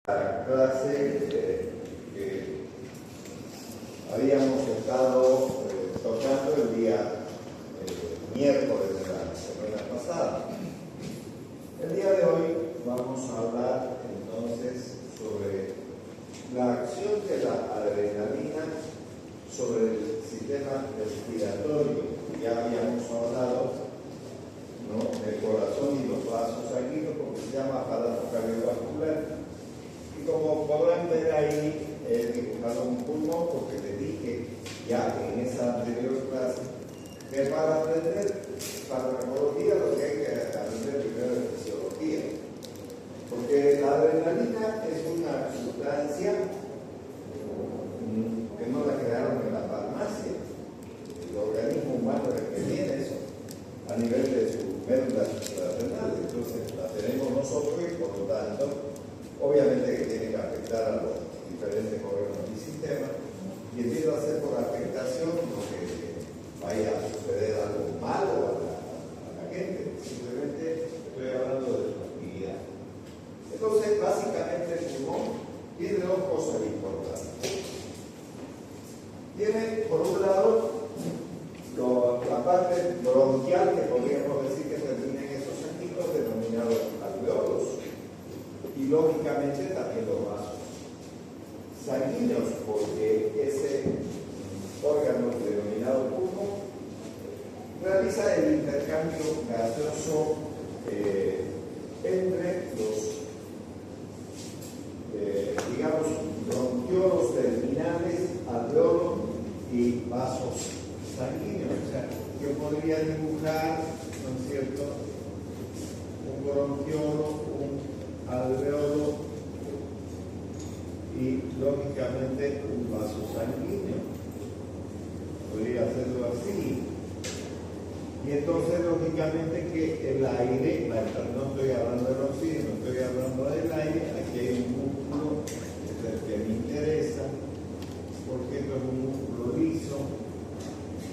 La clase que habíamos estado tocando el día miércoles de la semana pasada. El día de hoy vamos a hablar entonces sobre la acción de la adrenalina sobre el sistema respiratorio. Ya habíamos hablado, ¿no?, del corazón y los vasos sanguíneos, porque se llama aparato cardiovascular. Y como podrán ver ahí, he dibujado un pulmón porque les dije ya en esa anterior clase que para aprender farmacología lo que hay que aprender primero es fisiología. Porque la adrenalina es una sustancia que no la crearon en la farmacia. El organismo humano es el que tiene eso a nivel de sus médulas suprarrenales. Entonces la tenemos nosotros y por lo tanto obviamente que tiene que afectar a los diferentes órganos y sistemas, y empiezo a hacer por afectación lo que vaya a suceder algo malo a la gente, simplemente estoy hablando de su actividad. Entonces, básicamente el pulmón tiene dos cosas importantes. Tiene, por un lado, la parte bronquial, que podríamos decir que termina en esos sentidos denominados alveolos, y lógicamente también los vasos sanguíneos, porque ese órgano denominado pulmón realiza el intercambio gaseoso entre los, digamos, bronquiolos terminales, alveolos y vasos sanguíneos. O sea, yo podría dibujar, ¿no es cierto?, un bronquiolo, un alveolo y lógicamente un vaso sanguíneo. Podría hacerlo así. Y entonces lógicamente que el aire, no estoy hablando del oxígeno, estoy hablando del aire. Aquí hay un músculo, que es el que me interesa, porque esto es un músculo liso.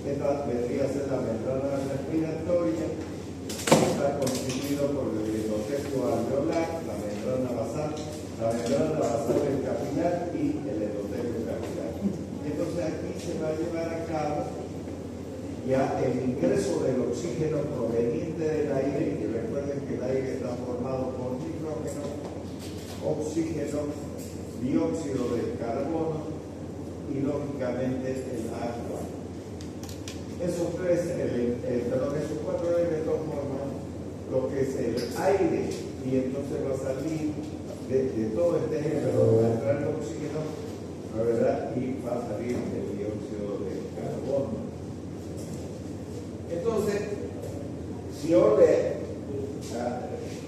Esta vendría a ser la membrana respiratoria. Está constituido por el endotelio alveolar, la membrana basal del capilar y el endotelio capilar. Entonces aquí se va a llevar a cabo ya el ingreso del oxígeno proveniente del aire, y recuerden que el aire está formado por nitrógeno, oxígeno, dióxido de carbono y lógicamente el agua. Esos cuatro elementos forman lo que es el aire, y entonces va a salir de todo este género, va a entrar el oxígeno, ¿verdad?, y va a salir el dióxido de carbono. Entonces, si yo le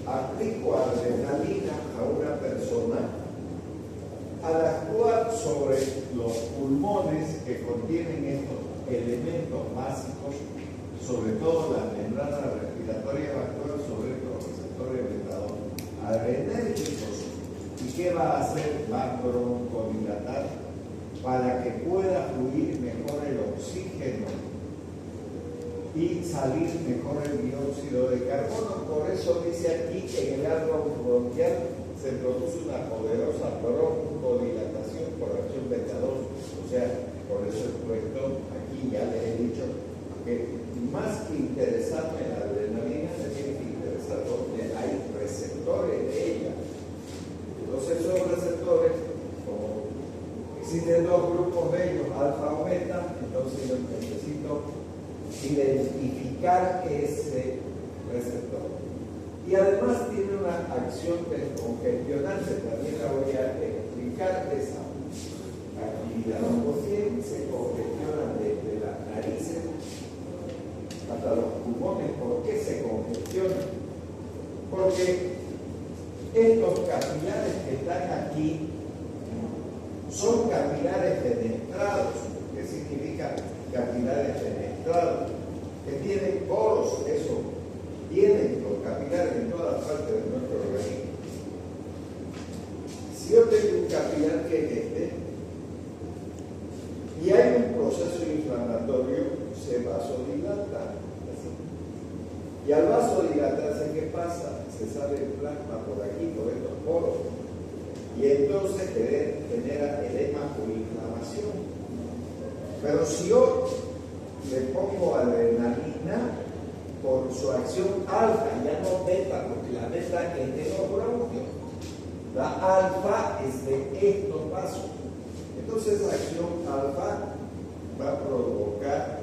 aplico adrenalina a una persona, al actuar sobre los pulmones que contienen estos elementos básicos, sobre todo la membrana respiratoria, va a actuar sobre los receptores beta-adrenérgicos. ¿Y qué va a hacer? Va a broncodilatar para que pueda fluir mejor el oxígeno y salir mejor el dióxido de carbono. Por eso dice aquí que en el árbol bronquial se produce una poderosa broncodilatación por acción beta-2. O sea, por eso he puesto aquí, ya les he dicho que más que interesarme en la adrenalina, me tiene que interesar donde hay receptores de ella. Entonces esos receptores, como existen dos grupos de ellos, alfa o beta, entonces yo necesito identificar ese receptor. Y además tiene una acción descongestionante, también la voy a explicar esa actividad. Los bien se congestionan desde las narices hasta los pulmones. ¿Por qué se congestionan? Porque estos capilares que están aquí son capilares fenestrados. ¿Qué significa capilares fenestrados? Que tienen poros. Eso tienen los capilares en todas partes de nuestro organismo. Si yo tengo un capilar que es este, y hay un proceso inflamatorio, se vasodilata. Y al vasodilatarse, ¿qué pasa? Se sale el plasma por aquí, por estos poros. y entonces genera edema o inflamación. Pero si yo le pongo adrenalina por su acción alfa, ya no beta, porque la beta es de los bronquios, la alfa es de estos vasos. Entonces la acción alfa va a provocar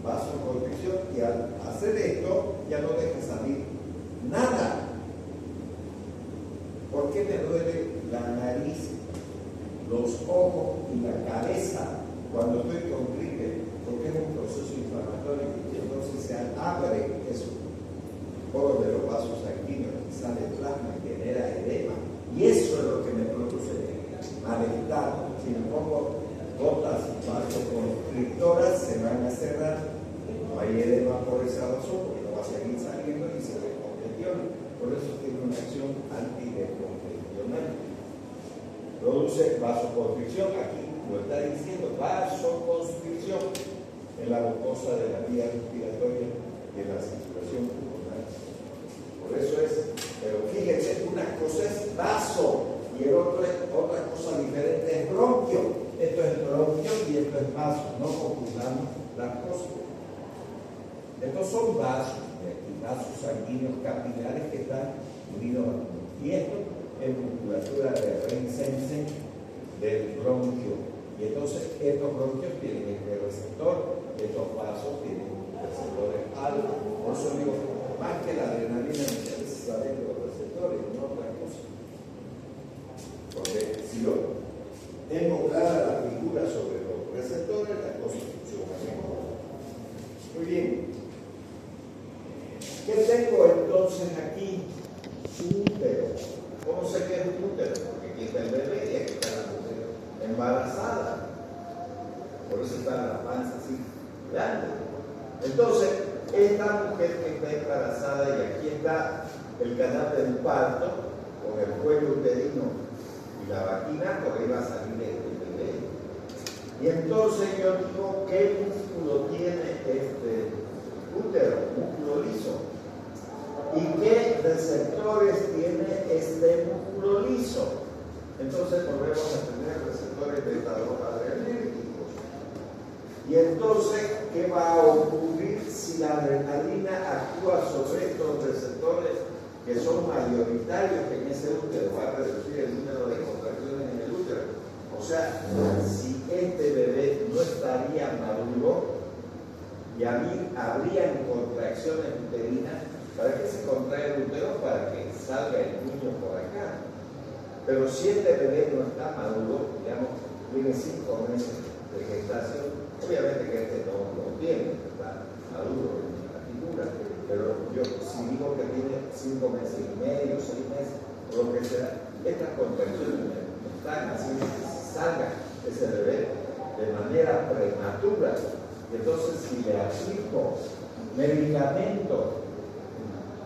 vasoconstricción y al hacer esto ya no deja salir nada. ¿Por qué me duele la nariz, los ojos y la cabeza cuando estoy con gripe? Porque es un proceso inflamatorio y entonces se abre eso, por de los vasos sanguíneos, y sale plasma y genera edema. Y eso es lo que me produce malestar. Si me pongo gotas vasoconstrictoras, se van a cerrar, no hay edema por esa razón, porque no va a seguir saliendo y se descongestiona. Por eso tiene una acción antidescongestionante. Produce vasoconstricción, aquí lo está diciendo, vasoconstricción en la mucosa de la vía respiratoria y en la circulación pulmonar. Por eso es, pero fíjense, una cosa es vaso y el otro es otra cosa diferente, es bronquio. Esto es bronquio y esto es vaso, no confundamos las cosas. Estos son vasos, vasos sanguíneos capilares que están unidos a uno. Y esto es musculatura de Reinsensen del bronquio. Y entonces estos bronquios tienen este receptor, estos vasos tienen receptores alfa. Por eso digo, más que la adrenalina me interesa saber los receptores, no otra cosa. Porque si yo tengo clara la figura sobre los receptores, la cosa funciona mejor. Muy bien. ¿Qué tengo entonces aquí? Útero. ¿Cómo sé que es un útero? Porque aquí está el bebé y aquí está la mujer embarazada. Por eso está la panza así grande. Entonces, esta mujer que está embarazada, y aquí está el canal del parto, con el cuello uterino y la vagina, por ahí va a salir el bebé. Y entonces yo digo, ¿qué músculo tiene este útero? Músculo liso. ¿Y qué receptores tiene este músculo liso? Entonces volvemos a tener receptores beta-2 adrenérgicos. Y entonces, ¿qué va a ocurrir si la adrenalina actúa sobre estos receptores que son mayoritarios en ese útero? Va a reducir el número de contracciones en el útero. O sea, si este bebé no estaría maduro y habrían contracciones uterinas, ¿para qué se contrae el útero? Para que salga el niño por acá. Pero si este bebé no está maduro, digamos, tiene 5 meses de gestación, obviamente que este no lo tiene, está maduro en la figura, pero yo si digo que tiene 5 meses y medio, 6 meses, o lo que sea, estas contracciones están haciendo que salga ese bebé de manera prematura. Y entonces si le aplico medicamentos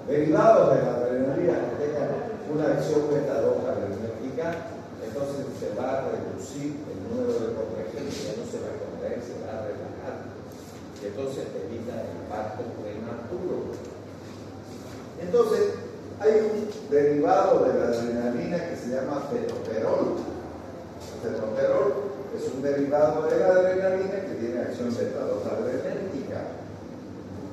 derivados de la adrenalina que tengan una acción beta-2 adrenérgica, entonces se va a reducir el número de contracciones, ya no se va a contraer, se va a relajar. Y entonces evita el parto prematuro. Entonces, hay un derivado de la adrenalina que se llama fenoterol. El fenoterol es un derivado de la adrenalina que tiene acción beta-2 adrenérgica.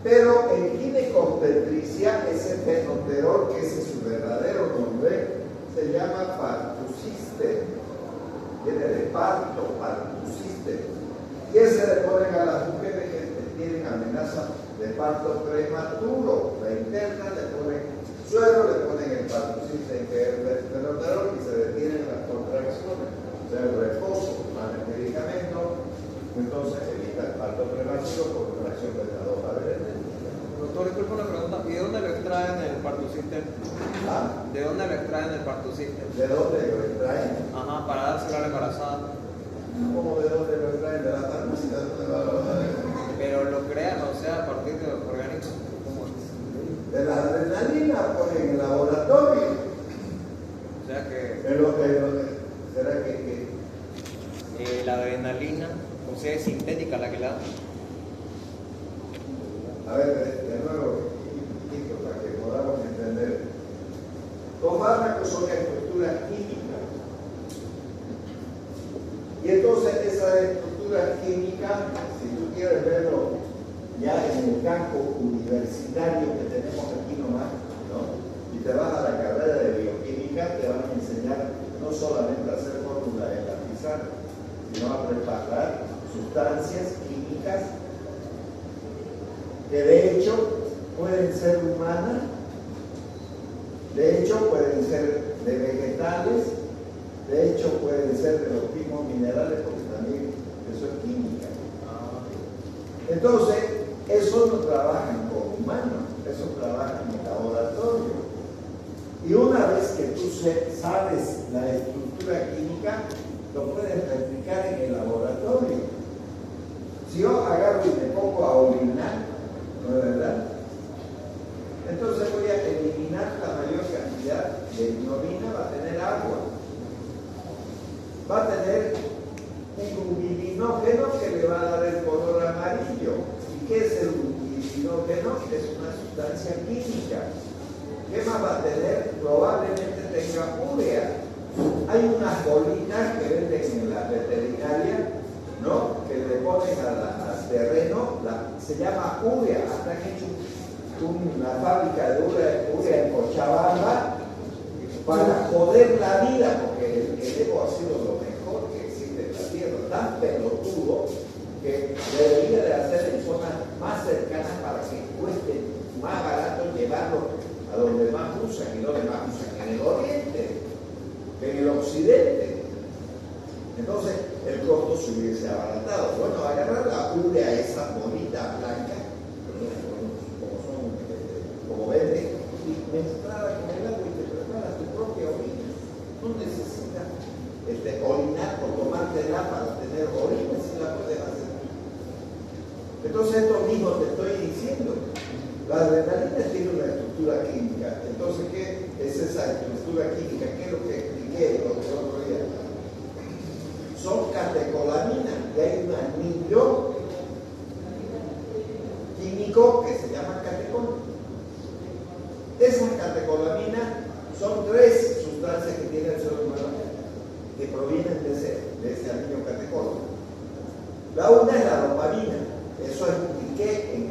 Pero en ginecobstetricia, ese fenoterol, que ese es su verdadero nombre, se llama partucister. Viene de parto, partucister. Y ese le ponen a las mujeres que tienen amenaza de parto prematuro. La interna le ponen suero, le ponen el partucister, que es el fenoterol, y se detienen las contracciones. O sea, el reposo, más el medicamento, entonces evita el parto prematuro por una acción beta-2 adrenérgica. Doctor, disculpe una pregunta. ¿Y de dónde lo extraen el partucister? ¿Ah? ¿De dónde lo extraen el partucister? ¿De dónde lo extraen? Ajá, para dárselo a la embarazada. ¿Cómo de dónde lo extraen? De la farmacia. Pero lo crean, o sea, a partir de los organismos. ¿Cómo es? De la adrenalina, pues en el laboratorio. O sea que ¿Será que la adrenalina, o sea, es sintética la que la da. A ver, de nuevo, para que podamos entender. Los fármacos son estructuras químicas Y entonces esa estructura química, si tú quieres verlo ya en el campo universitario que tenemos aquí nomás, ¿no? Y te vas a la carrera de bioquímica, te van a enseñar no solamente a hacer fórmulas en la pizarra, sino a preparar sustancias químicas que de hecho pueden ser humanas, de hecho pueden ser de vegetales, de hecho pueden ser de los mismos minerales, porque también eso es química. Entonces, eso no trabajan con humanos, eso trabajan en laboratorio. Y una vez que tú sabes la estructura química, lo puedes replicar en el laboratorio. Si yo agarro y me pongo a orinar, ¿no es verdad? Entonces voy a eliminar la mayor cantidad de mi orina, va a tener agua. Va a tener un ubilinógeno que le va a dar el color amarillo. ¿Y qué es el ubilinógeno? Es una sustancia química. ¿Qué más va a tener? Probablemente tenga urea. Hay unas bolitas que venden en la veterinaria, ¿no? Que le ponen al terreno, se llama urea. Hasta han hecho una fábrica de urea en Cochabamba para joder la vida, porque el Evo ha sido lo mejor que existe en la tierra, tan pelotudo que debería de hacer en zonas más cercanas para que cueste más barato llevarlo a donde más usan, y donde más usan en el oriente, en el occidente. Entonces el costo se hubiese abaratado. Bueno, agarrar la urea, esa bonita blanca, como verde, y mezclarla con el agua y te preparas tu propia orina. No necesitas orinar o tomártela para tener orina, si la puedes hacer. Entonces esto mismo te estoy diciendo. La adrenalina tiene una estructura química. Entonces, ¿qué es esa estructura química? ¿Qué es lo que expliqué el otro día? Son catecolaminas y hay un anillo químico que se llama catecol. Esas catecolaminas son 3 sustancias que tiene el ser humano que provienen de ese anillo catecol. La una es la dopamina. Eso expliqué en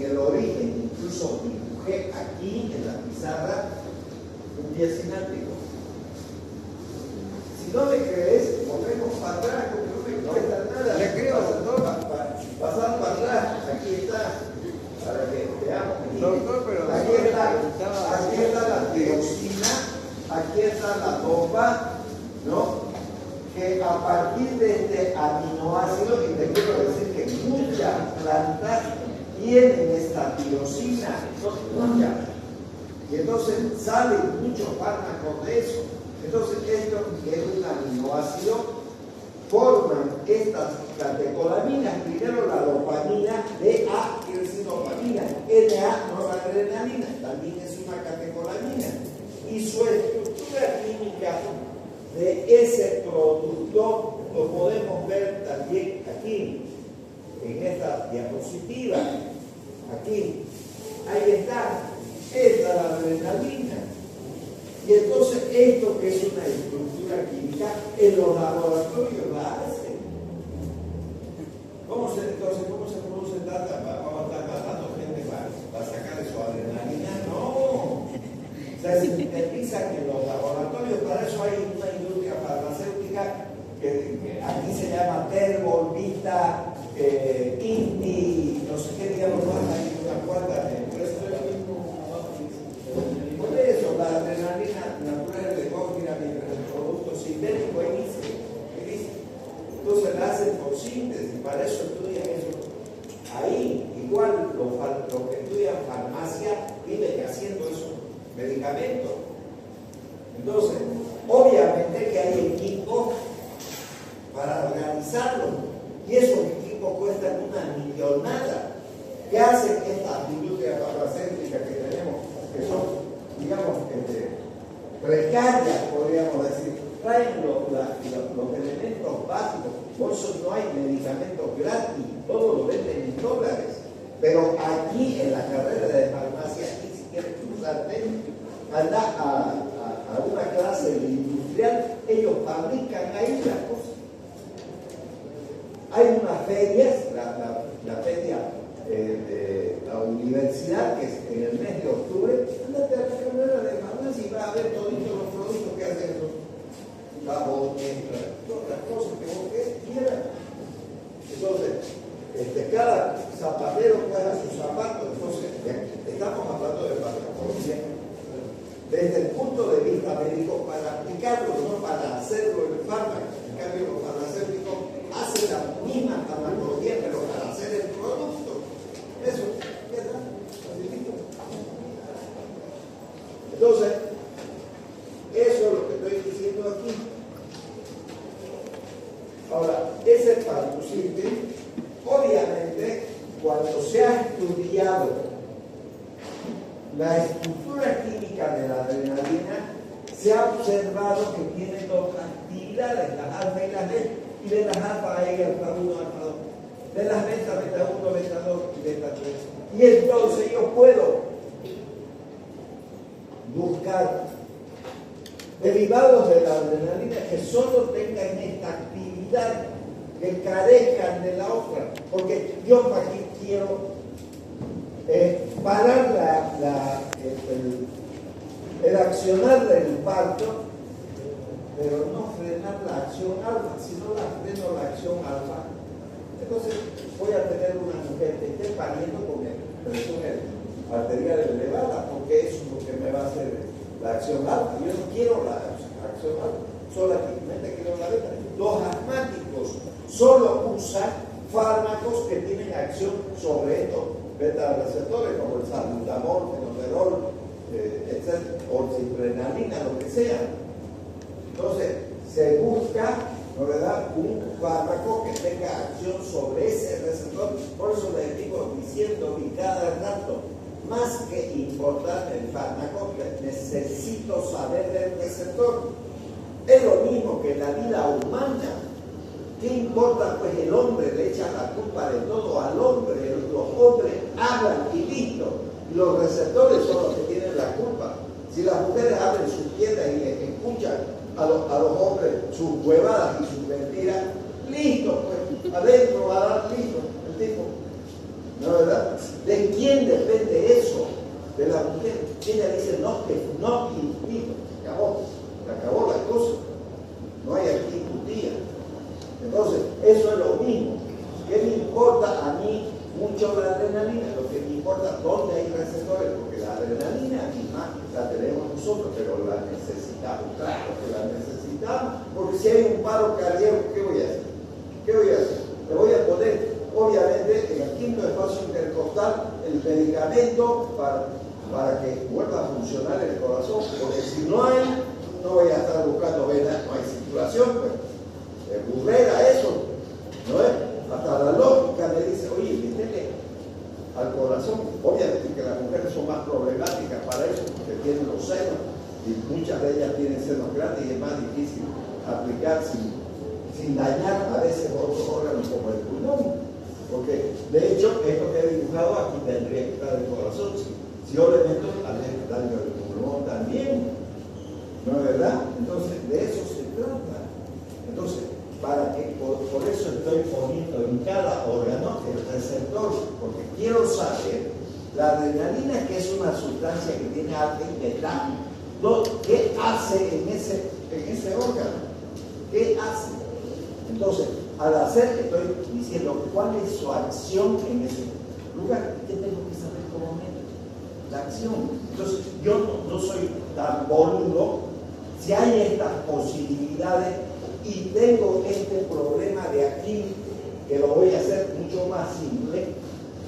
el origen, incluso dibujé aquí en la pizarra un pie cinático. Si no me crees, volvemos para atrás, porque no me cuesta nada. Le creo, doctor. Pasar para atrás, aquí está, para que veamos. Doctor, pero aquí está la tirosina, aquí está la dopa, ¿no? Que a partir de este aminoácido, y te quiero decir que muchas plantas tienen esta tirosina, muchas. Y entonces salen muchos fármacos de eso. Entonces esto que es un aminoácido, forman estas catecolaminas. Primero la dopamina, DA quiere decir dopamina, NA noradrenalina, también es una catecolamina. Y su estructura química de ese producto lo podemos ver también aquí, en esta diapositiva. Aquí, ahí está, esta es la adrenalina. Y entonces esto que es una estructura química, en los laboratorios la hacen. ¿Cómo se produce tanta? Vamos a estar matando gente para sacar su adrenalina. No. Se sintetizan en los laboratorios. Para eso hay una industria farmacéutica que aquí se llama Terbol, Vita, Inti, no sé qué, digamos más, hay unas cuantas empresas. Por eso la adrenalina natural de Cognia, mientras el producto sintético inicia. Entonces la hacen por síntesis, para eso estudian eso. Ahí, igual los que estudian farmacia viven haciendo esos medicamentos. Entonces, obviamente que hay equipos para organizarlo, y esos equipos cuestan una millonada. ¿Qué hacen estas industrias farmacéuticas que tenemos, que son, digamos, precarias, podríamos decir? Traen los elementos básicos. Por eso no hay medicamentos gratis, todo lo venden en dólares. Pero aquí en la carrera de farmacia, aquí si quieres cruzarte, anda a una clase de industrial, ellos fabrican ahí las cosas. Hay unas ferias, la feria de la universidad, que es en el mes de octubre. Andate a la carrera de farmacia y vas a ver todos los productos que hacen los jabones, todas las cosas que vos quieras. Entonces, cada zapatero juega sus zapatos. Entonces, estamos hablando de farmacología desde el punto de vista médico para aplicarlo, no para hacerlo el fármaco. En cambio, los farmacéuticos hacen la misma farmacología, pero para hacer el producto. Eso, ¿verdad? Facilito. Entonces, eso es lo que estoy diciendo aquí. Ahora, ese farmacéutico, obviamente, cuando se ha estudiado la estructura química de la adrenalina, se ha observado que tiene dos actividades, las alfa y las beta, y de las alfa hay alfa 1, alfa 2, de las beta, beta 1, beta 2 y beta 3. Y entonces yo puedo buscar derivados de la adrenalina que solo tengan esta actividad, que carezcan de la otra, porque yo aquí quiero parar el accionar del infarto, pero no frenar la acción alfa. Si no la freno la acción alfa, entonces voy a tener una mujer que esté pariendo con presión arterial elevada, porque eso es lo que me va a hacer la acción alfa. Yo no quiero la acción alfa, solamente quiero la beta. Los asmáticos solo usan fármacos que tienen acción sobre estos beta receptores, como el salbutamol, fenoterol, etc., o cipreenalina, lo que sea. Entonces, se busca, ¿no, verdad?, un fármaco que tenga acción sobre ese receptor. Por eso les digo diciendo y cada rato, más que importar el fármaco, necesito saber del receptor. Es lo mismo que la vida humana. ¿Qué importa? Pues el hombre le echa la culpa de todo al hombre. Los hombres hablan y listo. Los receptores son los que tienen la culpa. Si las mujeres abren sus tiendas y les escuchan a los hombres sus huevadas y sus mentiras, listo, pues adentro va a dar listo el tipo. ¿No es verdad? ¿De quién depende eso? De la mujer. Ella dice no, que no, y listo, se acabó la cosa. No hay aquí putía. Entonces, eso es lo mismo. ¿Qué me importa a mí mucho la adrenalina? Lo que me importa dónde hay receptores, porque la adrenalina misma la tenemos nosotros, pero la necesitamos. Claro que la necesitamos, porque si hay un paro cardíaco, ¿qué voy a hacer? ¿Qué voy a hacer? Le voy a poner, obviamente, en el quinto espacio intercostal, el medicamento para que vuelva a funcionar el corazón, porque si no hay, no voy a estar buscando venas, no hay circulación, pues. Burrera eso, ¿no es? Hasta la lógica me dice, oye, métele al corazón. Obviamente que las mujeres son más problemáticas para eso, porque tienen los senos, y muchas de ellas tienen senos grandes y es más difícil aplicar sin dañar a veces otros órganos como el pulmón. Porque, de hecho, esto que he dibujado aquí tendría que estar el corazón. Si yo le meto, tal vez daño el pulmón también, ¿no es verdad? Entonces, de eso se trata. Entonces, por eso estoy poniendo en cada órgano el receptor, porque quiero saber la adrenalina, que es una sustancia que tiene alfa y beta, ¿qué hace en ese órgano? ¿Qué hace? Entonces, al hacer, estoy diciendo cuál es su acción en ese lugar. ¿Qué tengo que saber como médico? La acción. Entonces, yo no soy tan boludo. Si hay estas posibilidades y tengo este problema de aquí, que lo voy a hacer mucho más simple,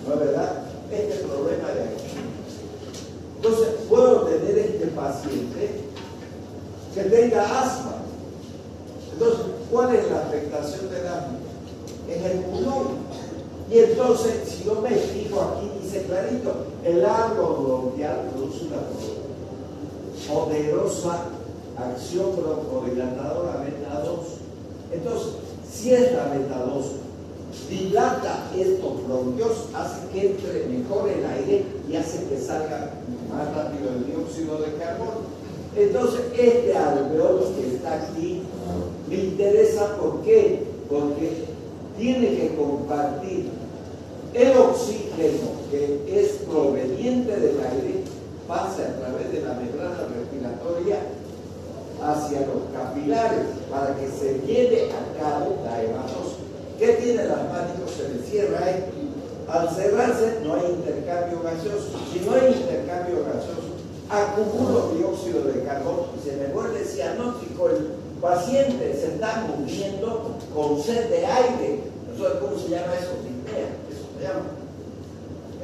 ¿no es verdad? Este problema de aquí. Entonces, puedo tener este paciente que tenga asma. Entonces, ¿cuál es la afectación del asma? En el pulmón. Y entonces, si yo me fijo aquí, dice clarito, el árbol bronquial produce una poderosa acción broncodilatadora beta 2. Entonces, si es la beta 2 dilata estos bronquios, hace que entre mejor el aire y hace que salga más rápido el dióxido de carbono. Entonces, este alveolo que está aquí me interesa, ¿por qué? Porque tiene que compartir el oxígeno que es proveniente del aire, pasa a través de la membrana respiratoria hacia los capilares para que se lleve a cabo la evapotranspiración. ¿Qué tiene el asmático? Se le cierra esto. Al cerrarse no hay intercambio gaseoso. Si no hay intercambio gaseoso, acumulo dióxido de carbono y se me vuelve cianótico. El paciente se está muriendo con sed de aire. Entonces, ¿cómo se llama eso? Disnea. Eso se llama.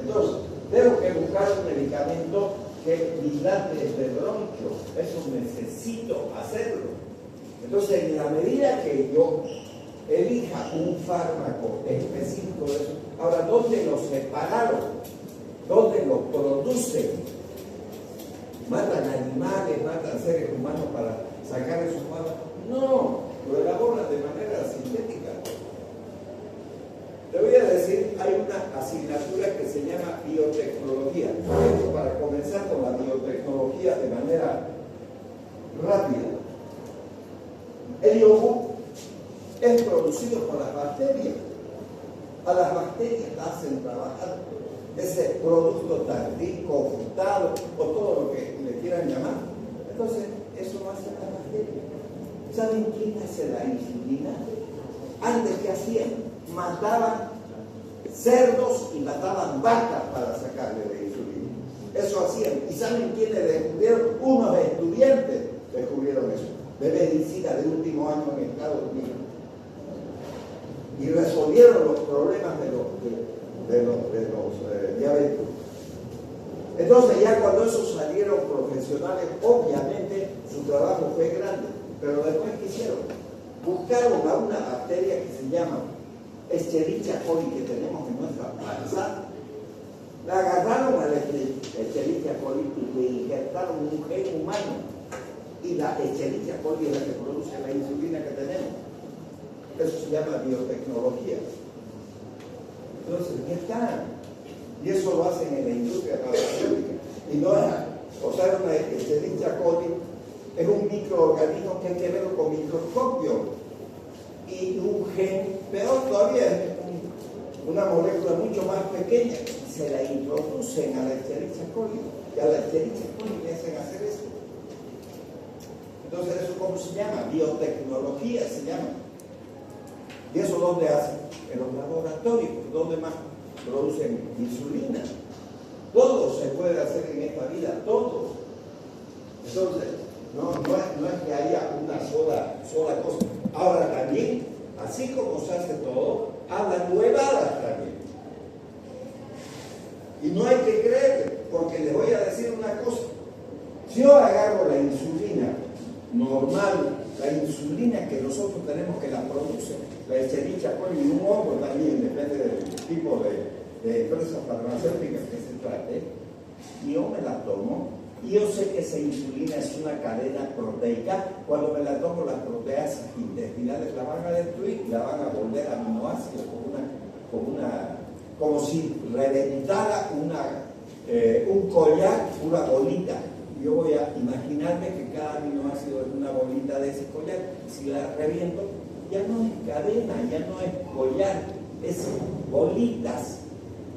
Entonces, tengo que buscar un medicamento que dilate el bronquio. Eso necesito hacerlo. Entonces, en la medida que yo elija un fármaco específico de eso, ahora, ¿dónde lo separaron? ¿Dónde lo producen? ¿Matan animales, matan seres humanos para sacar esos fármacos? No, lo elaboran de manera sintética. Te voy a decir, hay una asignatura que se llama biotecnología. Esto para comenzar con la biotecnología de manera rápida. El yogur es producido por las bacterias. A las bacterias las hacen trabajar ese producto tan rico, frutado o todo lo que le quieran llamar. Entonces, eso lo hacen las bacterias. ¿Saben quién hace la insulina? Antes, ¿qué hacían? Mataban cerdos y mataban vacas para sacarle la insulina. Eso hacían. ¿Y saben quiénes descubrieron? Unos estudiantes descubrieron eso, de medicina de último año en Estados Unidos. Y resolvieron los problemas de los diabéticos. Entonces, ya cuando esos salieron profesionales, obviamente su trabajo fue grande. Pero después, ¿qué hicieron? Buscaron a una bacteria que se llama Escherichia coli, que tenemos en nuestra panza. La agarraron a la Escherichia coli y le injertaron un gen humano. Y la Escherichia coli es la que produce la insulina que tenemos. Eso se llama biotecnología. Entonces, ya está. Y eso lo hacen en la industria farmacéutica. Y no es, o sea, una Escherichia coli es un microorganismo que hay que verlo con microscopio. Y un gen, peor todavía, es una molécula mucho más pequeña. Se la introducen a la Escherichia coli. Y a la Escherichia coli le hacen hacer eso. Entonces, ¿eso cómo se llama? Biotecnología se llama. ¿Y eso dónde hacen? En los laboratorios. ¿Dónde más producen insulina? Todo se puede hacer en esta vida, todo. Entonces, no es que haya una sola cosa. Ahora también, así como se hace todo, hablan huevadas también. Y no hay que creer, porque les voy a decir una cosa. Si yo agarro la insulina normal, la insulina que nosotros tenemos que la produce, la Escherichia coli y un hongo también, depende del tipo de empresa farmacéutica que se trate, y yo me la tomo, y yo sé que esa insulina es una cadena proteica. Cuando me la tomo, las proteasas intestinales la van a destruir y la van a volver aminoácidos como si reventara un collar, una bolita. Yo voy a imaginarme que cada aminoácido es una bolita de ese collar. Si la reviento, ya no es cadena, ya no es collar, es bolitas.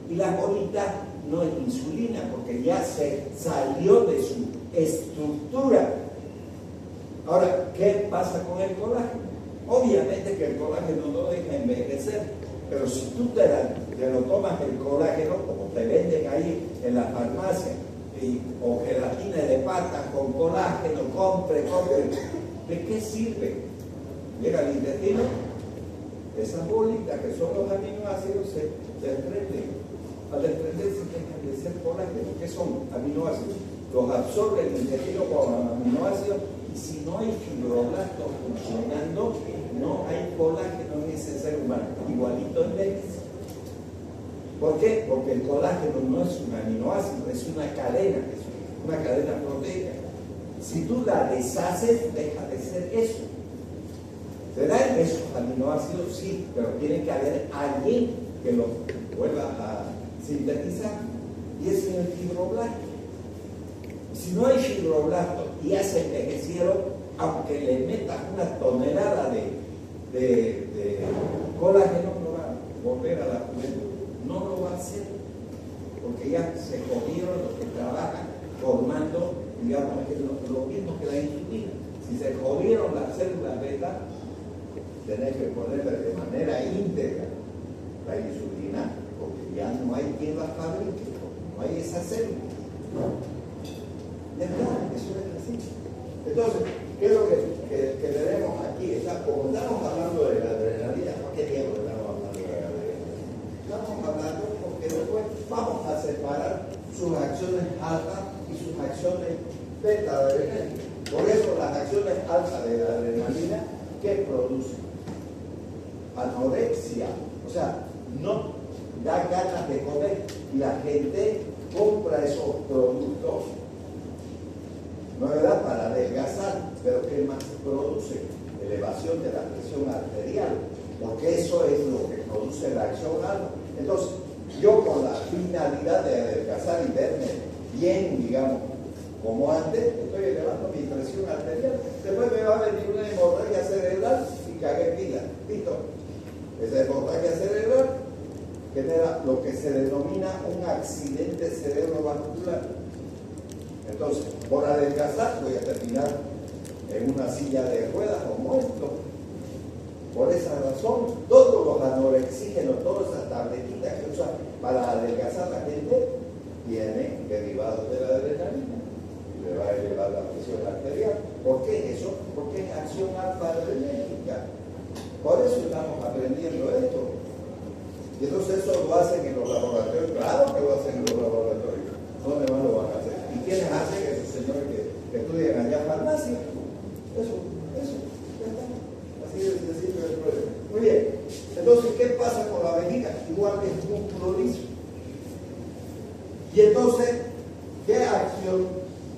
Y las bolitas no es insulina, porque ya se salió de su estructura. Ahora, ¿qué pasa con el colágeno? Obviamente que el colágeno no deja envejecer, pero si tú te lo tomas el colágeno, como te venden ahí en la farmacia, o gelatina de patas con colágeno, compre, ¿de qué sirve? Llega al intestino, esas bolitas que son los aminoácidos se desprenden. Al desprenderse dejan de ser colágeno. ¿Qué son aminoácidos? Los absorbe el intestino como aminoácidos, y si no hay fibroblastos funcionando, no hay colágeno en ese ser humano. Igualito en X. ¿Por qué? Porque el colágeno no es un aminoácido, es una cadena proteica. Si tú la deshaces, deja de ser eso. ¿Será esos aminoácidos? Sí, pero tiene que haber alguien que lo vuelva a sintetizar. Y ese es el fibroblasto. Si no hay fibroblasto y ya se envejecieron, aunque le metas una tonelada de colágeno, no va a volver a la juventud, no lo va a hacer, porque ya se jodieron los que trabajan formando, digamos, lo mismo que la insulina. Si se jodieron las células beta, tenés que ponerle de manera íntegra la insulina, porque ya no hay quien la fabrique, no hay esas células. Ya está, eso es así. Entonces, ¿qué es lo que tenemos aquí? Como estamos hablando de la adrenalina, ¿por qué tiempo estamos hablando de la adrenalina? Estamos hablando porque después vamos a separar sus acciones alfa y sus acciones beta de adrenalina. Por eso las acciones alfa de la adrenalina, ¿qué producen? Anorexia, o sea, no da ganas de comer y la gente compra esos productos, no es verdad, para adelgazar, pero ¿qué más produce? Elevación de la presión arterial, porque eso es lo que produce la acción alfa. Entonces, yo con la finalidad de adelgazar y verme bien, digamos, como antes, estoy elevando mi presión arterial, después me va a venir una hemorragia cerebral y cagué pila, listo. Esa hemorragia cerebral genera lo que se denomina un accidente cerebrovascular. Entonces, por adelgazar voy a terminar en una silla de ruedas o muerto. Por esa razón, todos los anorexígenos, todas esas tabletitas que usan para adelgazar la gente, tienen derivados de la adrenalina. Y le va a elevar la presión arterial. ¿Por qué eso? Porque es acción alfa-adrenérgica. Por eso estamos aprendiendo esto. Y entonces eso lo hacen en los laboratorios. Claro que lo hacen en los laboratorios. ¿Dónde más lo van a hacer? ¿Y quiénes hacen? Esos señores que estudian allá farmacia. Eso. Ya está. Así de sencillo el problema. Muy bien. Entonces, ¿qué pasa con la vejiga? Igual que es músculo liso. Y entonces, ¿qué acción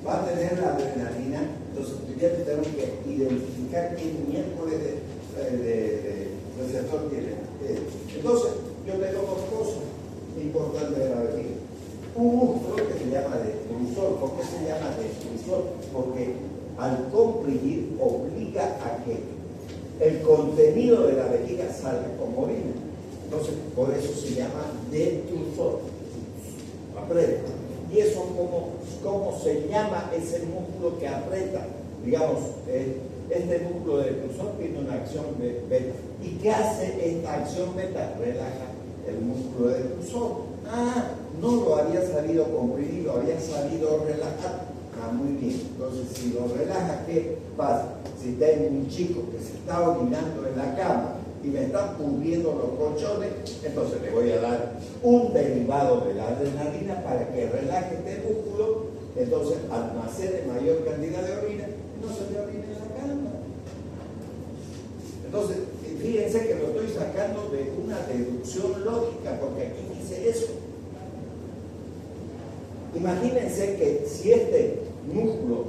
va a tener la adrenalina? Entonces, primero tenemos que identificar qué miércoles de receptor tiene. Entonces, yo tengo dos cosas importantes de la vejiga. Un músculo que se llama destrusor. ¿Por qué se llama destrusor? Porque al comprimir obliga a que el contenido de la vejiga salga como orina. Entonces, por eso se llama destrusor. Aprieta. Y eso, ¿cómo se llama ese músculo que aprieta? Digamos, este músculo de destrusor tiene una acción beta. ¿Y qué hace esta acción beta? Relaja el músculo de destrusor. No lo había salido comprimido, había salido relajado. Muy bien. Entonces, si lo relaja, ¿qué pasa? Si tengo un chico que se está orinando en la cama y me están pudriendo los colchones, entonces le voy a dar un derivado de la adrenalina para que relaje este músculo, entonces almacene mayor cantidad de orina y no se le orine en la cama. Entonces, fíjense que lo estoy sacando de una deducción lógica, porque aquí dice eso. Imagínense que si este músculo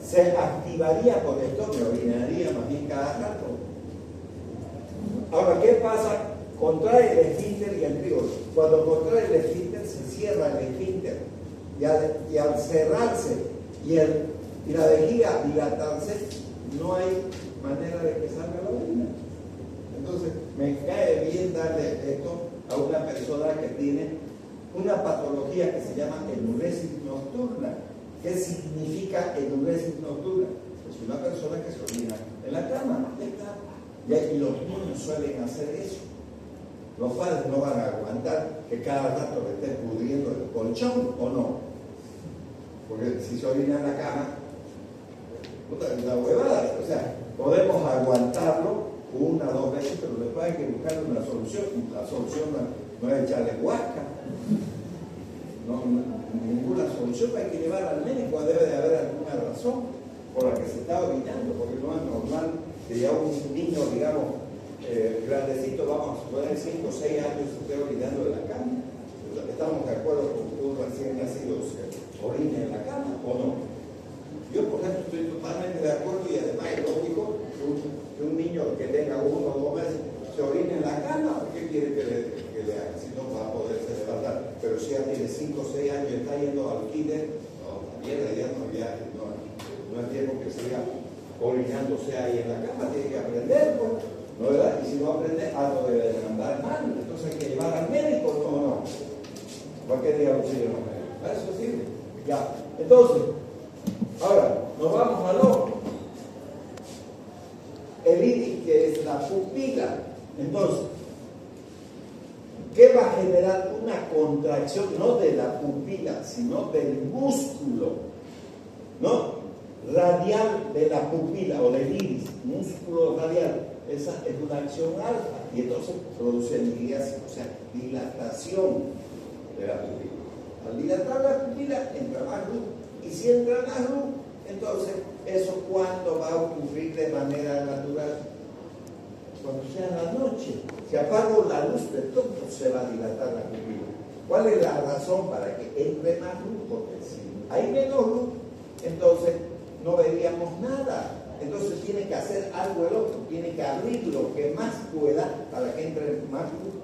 se activaría por esto, me orinaría más bien cada rato. Ahora, ¿qué pasa? Contrae el esfínter y el trígono. Cuando contrae el esfínter, se cierra el esfínter. Y al cerrarse y la vejiga dilatarse, no hay manera de que salga la orina. Entonces, me cae bien darle esto a una persona que tiene una patología que se llama enuresis nocturna. ¿Qué significa enuresis nocturna? Es una persona que se orina en la cama. Y los niños suelen hacer eso. Los padres no van a aguantar que cada rato le estén pudriendo el colchón, ¿o no? Porque si se orina en la cama, es una huevada. O sea, podemos aguantarlo una o dos veces, pero después hay que buscar una solución. La solución no es echarle huasca. No, ninguna solución, hay que llevar al médico, debe de haber alguna razón por la que se está orinando, porque no es normal que ya un niño, digamos, grandecito, vamos a poner 5 o 6 años, se esté orinando en la cama. ¿Estamos de acuerdo con que un recién nacido se orine en la cama o no? Yo, por ejemplo, estoy totalmente de acuerdo y además es lógico que un niño que tenga 1 o 2 meses se orine en la cama. ¿Qué quiere que le haga? Si no va a poderse levantar. Pero si ya tiene 5 o 6 años y está yendo al kinder, no, ya no No es tiempo que siga orinándose ahí en la cama, tiene que aprender, pues, ¿no verdad? Y si no aprende, algo debe de andar mal, entonces hay que llevar al médico, ¿no? No. Cualquier día lo sigue, ¿no? Para eso sirve. Ya. Entonces, ahora, nos vamos al ojo. El iris, que es la pupila. Entonces, ¿qué va a generar una contracción? No de la pupila, sino del músculo, ¿no? Radial de la pupila o del iris, músculo radial. Esa es una acción alfa y entonces produce lidiasis, o sea, dilatación de la pupila. Al dilatar la pupila entra más luz y si entra más luz, entonces eso ¿cuándo va a ocurrir de manera natural? Cuando sea la noche. Si apago la luz de todo, se va a dilatar la pupila. ¿Cuál es la razón para que entre más luz? Porque si hay menos luz, entonces no veríamos nada. Entonces tiene que hacer algo el ojo, tiene que abrir lo que más pueda para que entre más luz.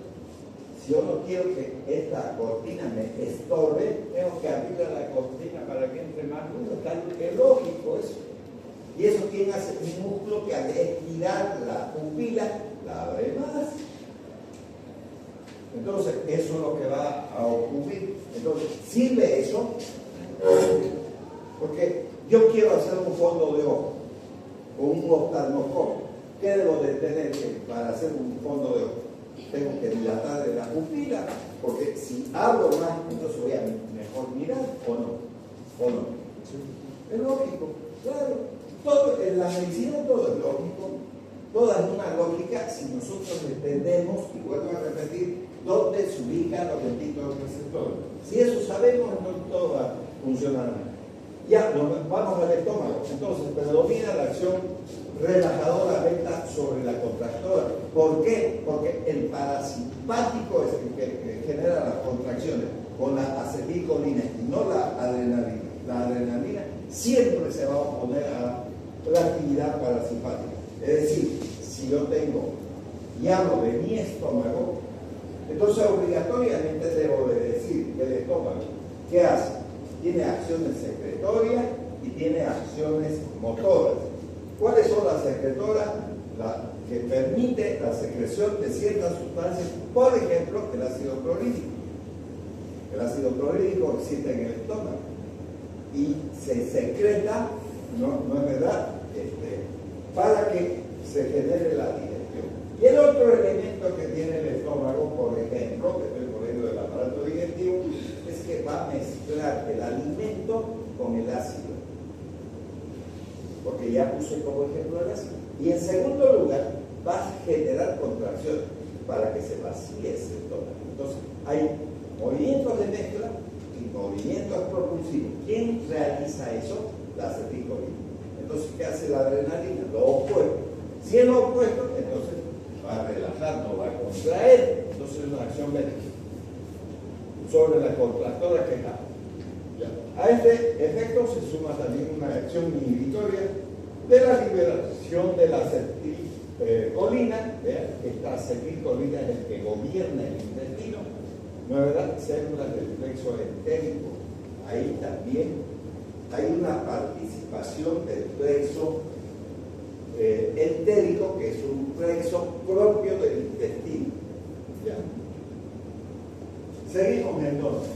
Si yo no quiero que esta cortina me estorbe, tengo que abrir la cortina para que entre más luz. Es lógico eso. Y eso ¿quién hace? Un músculo que al estirar la pupila la abre más. Entonces, eso es lo que va a ocurrir. Entonces, ¿sirve eso? Porque yo quiero hacer un fondo de ojo o un oftalmoscopio. ¿Qué debo de tener para hacer un fondo de ojo? Tengo que dilatar de la pupila, porque si abro más, entonces voy a mejor mirar, ¿o no? ¿O no? Es lógico, claro. Todo, en la medicina todo es lógico, toda es una lógica si nosotros entendemos, y vuelvo a repetir, dónde se ubican los benditos receptores. Si eso sabemos, entonces todo va a funcionar. Ya, vamos al estómago. Entonces, predomina la acción relajadora beta sobre la contractora. ¿Por qué? Porque el parasimpático es el que genera las contracciones con la acetilcolina y no la adrenalina. La adrenalina siempre se va a oponer a la actividad parasimpática. Es decir, si yo tengo y hablo de mi estómago, entonces obligatoriamente debo de decir que el estómago, ¿qué hace? Tiene acciones secretorias y tiene acciones motoras. ¿Cuáles son las secretoras? La que permite la secreción de ciertas sustancias, por ejemplo, el ácido clorhídrico. El ácido clorhídrico existe en el estómago y se secreta, no es verdad, para que se genere la digestión. Y el otro elemento que tiene el estómago, por ejemplo, que estoy poniendo del aparato digestivo, es que va a mezclar el alimento con el ácido. Porque ya puse como ejemplo el ácido. Y en segundo lugar, va a generar contracción para que se vacíe ese estómago. Entonces, hay movimientos de mezcla y movimientos propulsivos. ¿Quién realiza eso? La acetilcolina. Entonces, ¿qué hace la adrenalina? Lo opuesto. Si es lo opuesto, entonces va a relajar, no va a contraer. Entonces, es una acción benéfica sobre la contractora que está. A este efecto se suma también una acción inhibitoria de la liberación de la acetilcolina. Vean, esta acetilcolina es el que gobierna el intestino. ¿No es verdad? Células del plexo entérico. Ahí también hay una participación del plexo entérico, que es un plexo propio del intestino. ¿Ya? Seguimos entonces.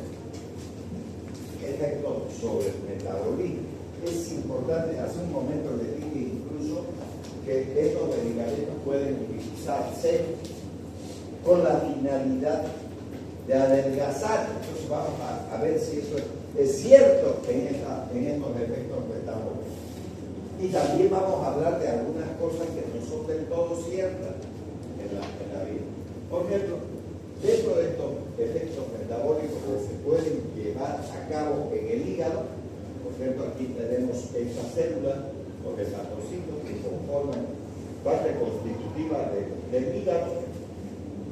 Efecto sobre el metabolismo. Es importante, hace un momento les dije incluso que estos medicamentos pueden utilizarse con la finalidad de adelgazar. Entonces vamos a ver si eso es cierto en estos efectos metabólicos. Y también vamos a hablar de algunas cosas que no son del todo ciertas en la vida. Por ejemplo, dentro de estos efectos metabólicos que se pueden llevar a cabo en el hígado, por ejemplo, aquí tenemos estas células, los hepatocitos, que conforman parte constitutiva del hígado.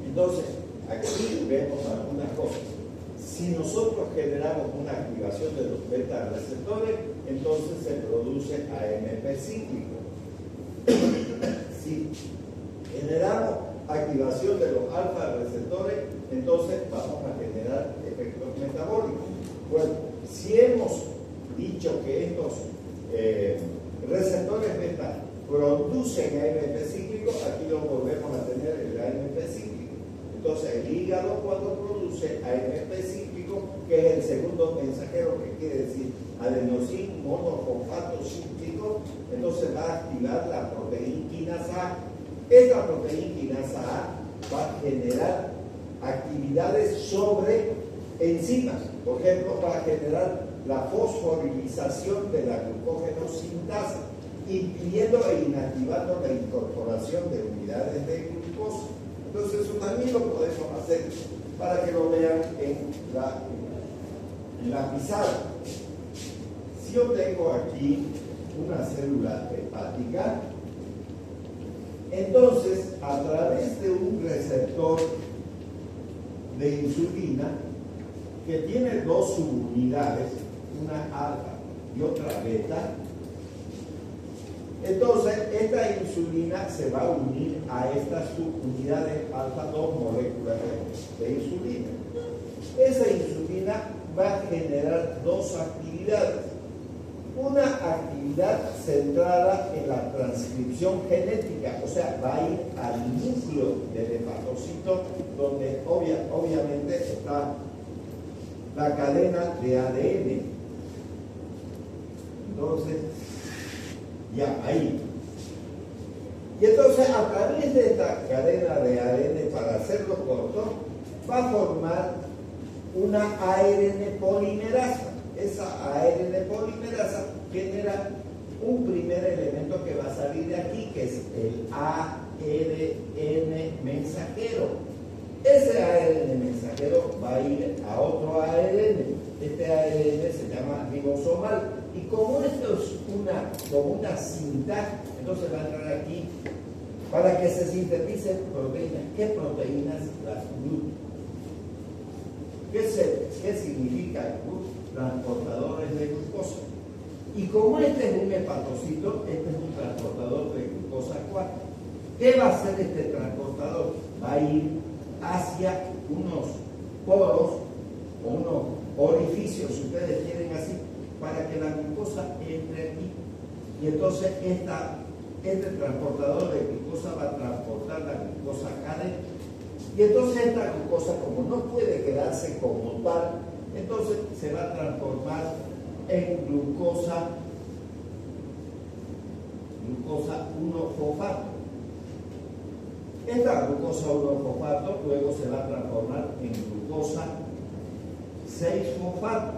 Entonces, aquí vemos algunas cosas. Si nosotros generamos una activación de los beta receptores, entonces se produce AMP cíclico. Si generamos activación de los alfa receptores, entonces vamos a generar efectos metabólicos. Bueno, si hemos dicho que estos Entonces el hígado cuando produce AMP cíclico, que es el segundo mensajero, que quiere decir adenosín monofosfato cíclico, entonces va a activar la proteína quinasa A. Esta proteína quinasa A va a generar actividades sobre enzimas. Por ejemplo, va a generar la fosforilización de la glucógeno sintasa, impidiendo e inactivando la incorporación de unidades de glucosa. Entonces eso también lo podemos hacer para que lo vean en la pizarra. Si yo tengo aquí una célula hepática, entonces a través de un receptor de insulina que tiene dos subunidades, una alfa y otra beta, entonces esta insulina se va a unir a estas subunidades alfa, dos moléculas de insulina. Esa insulina va a generar dos actividades. Una actividad centrada en la transcripción genética, o sea, va a ir al núcleo del hepatocito, donde obviamente está la cadena de ADN. Entonces, ya ahí. Y entonces, a través de esta cadena de ADN, para hacerlo corto, va a formar una ARN polimerasa. Esa ARN polimerasa genera un primer elemento que va a salir de aquí, que es el ARN mensajero. Ese ARN mensajero va a ir a otro ARN. Este ARN se llama ribosomal. Y como esto es como una cinta, entonces va a entrar aquí para que se sinteticen proteínas. ¿Qué proteínas? Las GLUT. ¿Qué significa GLUT? Transportadores de glucosa. Y como este es un hepatocito, este es un transportador de glucosa 4. ¿Qué va a hacer este transportador? Va a ir hacia unos poros o unos orificios, si ustedes quieren así, para que la glucosa entre aquí. Y entonces este transportador de glucosa va a transportar la glucosa acá adentro. Y entonces esta glucosa, como no puede quedarse como tal, entonces se va a transformar en glucosa 1-fosfato. Esta glucosa 1-fosfato luego se va a transformar en glucosa 6-fosfato.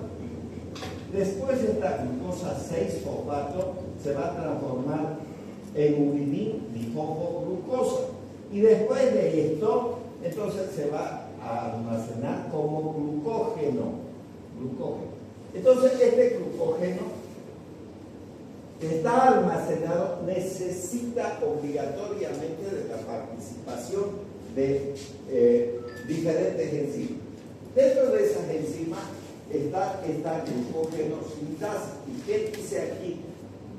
Después esta glucosa 6-fosfato se va a transformar en uridín difosfoglucosa. Y después de esto, entonces se va a almacenar como glucógeno. Entonces este glucógeno que está almacenado necesita obligatoriamente de la participación de diferentes enzimas. Dentro de esas enzimas está esta glucógeno sintasa. ¿Y qué dice aquí?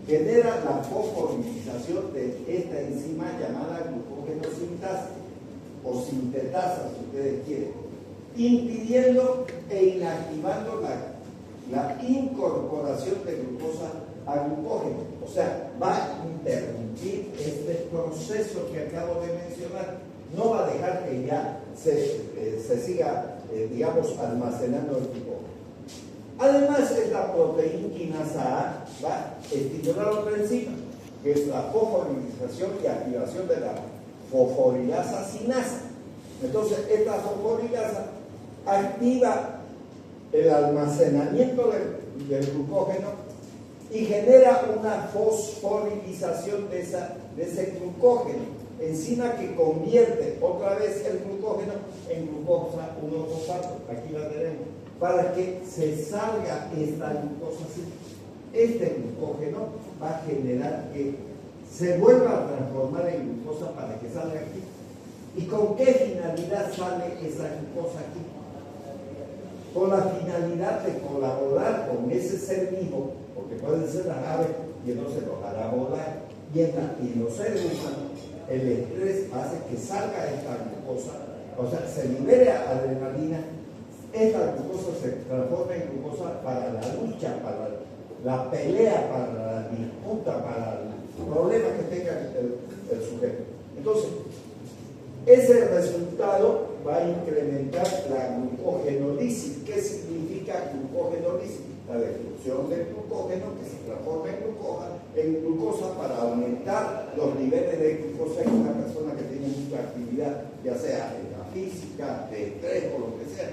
Genera la fosforilización de esta enzima llamada glucógeno sintasa o sintetasa, si ustedes quieren, impidiendo e inactivando la incorporación de glucosa a glucógeno. O sea, va a interrumpir este proceso que acabo de mencionar. No va a dejar que ya se siga, digamos, almacenando el glucógeno. Además, esta proteína quinasa A va a estimular otra enzima, que es la fosforilización y activación de la fosforilasa sinasa. Entonces, esta fosforilasa activa el almacenamiento del glucógeno y genera una fosforilización de ese glucógeno, enzima que convierte otra vez el glucógeno en glucosa 1-fosfato. Aquí la tenemos, para que se salga esta glucosa así. Este glucógeno va a generar que se vuelva a transformar en glucosa para que salga aquí. ¿Y con qué finalidad sale esa glucosa aquí? Con la finalidad de colaborar con ese ser vivo, porque pueden ser las aves y entonces los hará volar. Y en los seres humanos, el estrés hace que salga esta glucosa, o sea, se libere adrenalina, esta glucosa se transforma en glucosa para la lucha, para la pelea, para la disputa, para el problema que tenga el sujeto. Entonces, ese resultado va a incrementar la glucogenólisis. ¿Qué significa glucogenólisis? La destrucción del glucógeno que se transforma en glucosa para aumentar los niveles de glucosa en una persona que tiene mucha actividad, ya sea en la física, de estrés o lo que sea.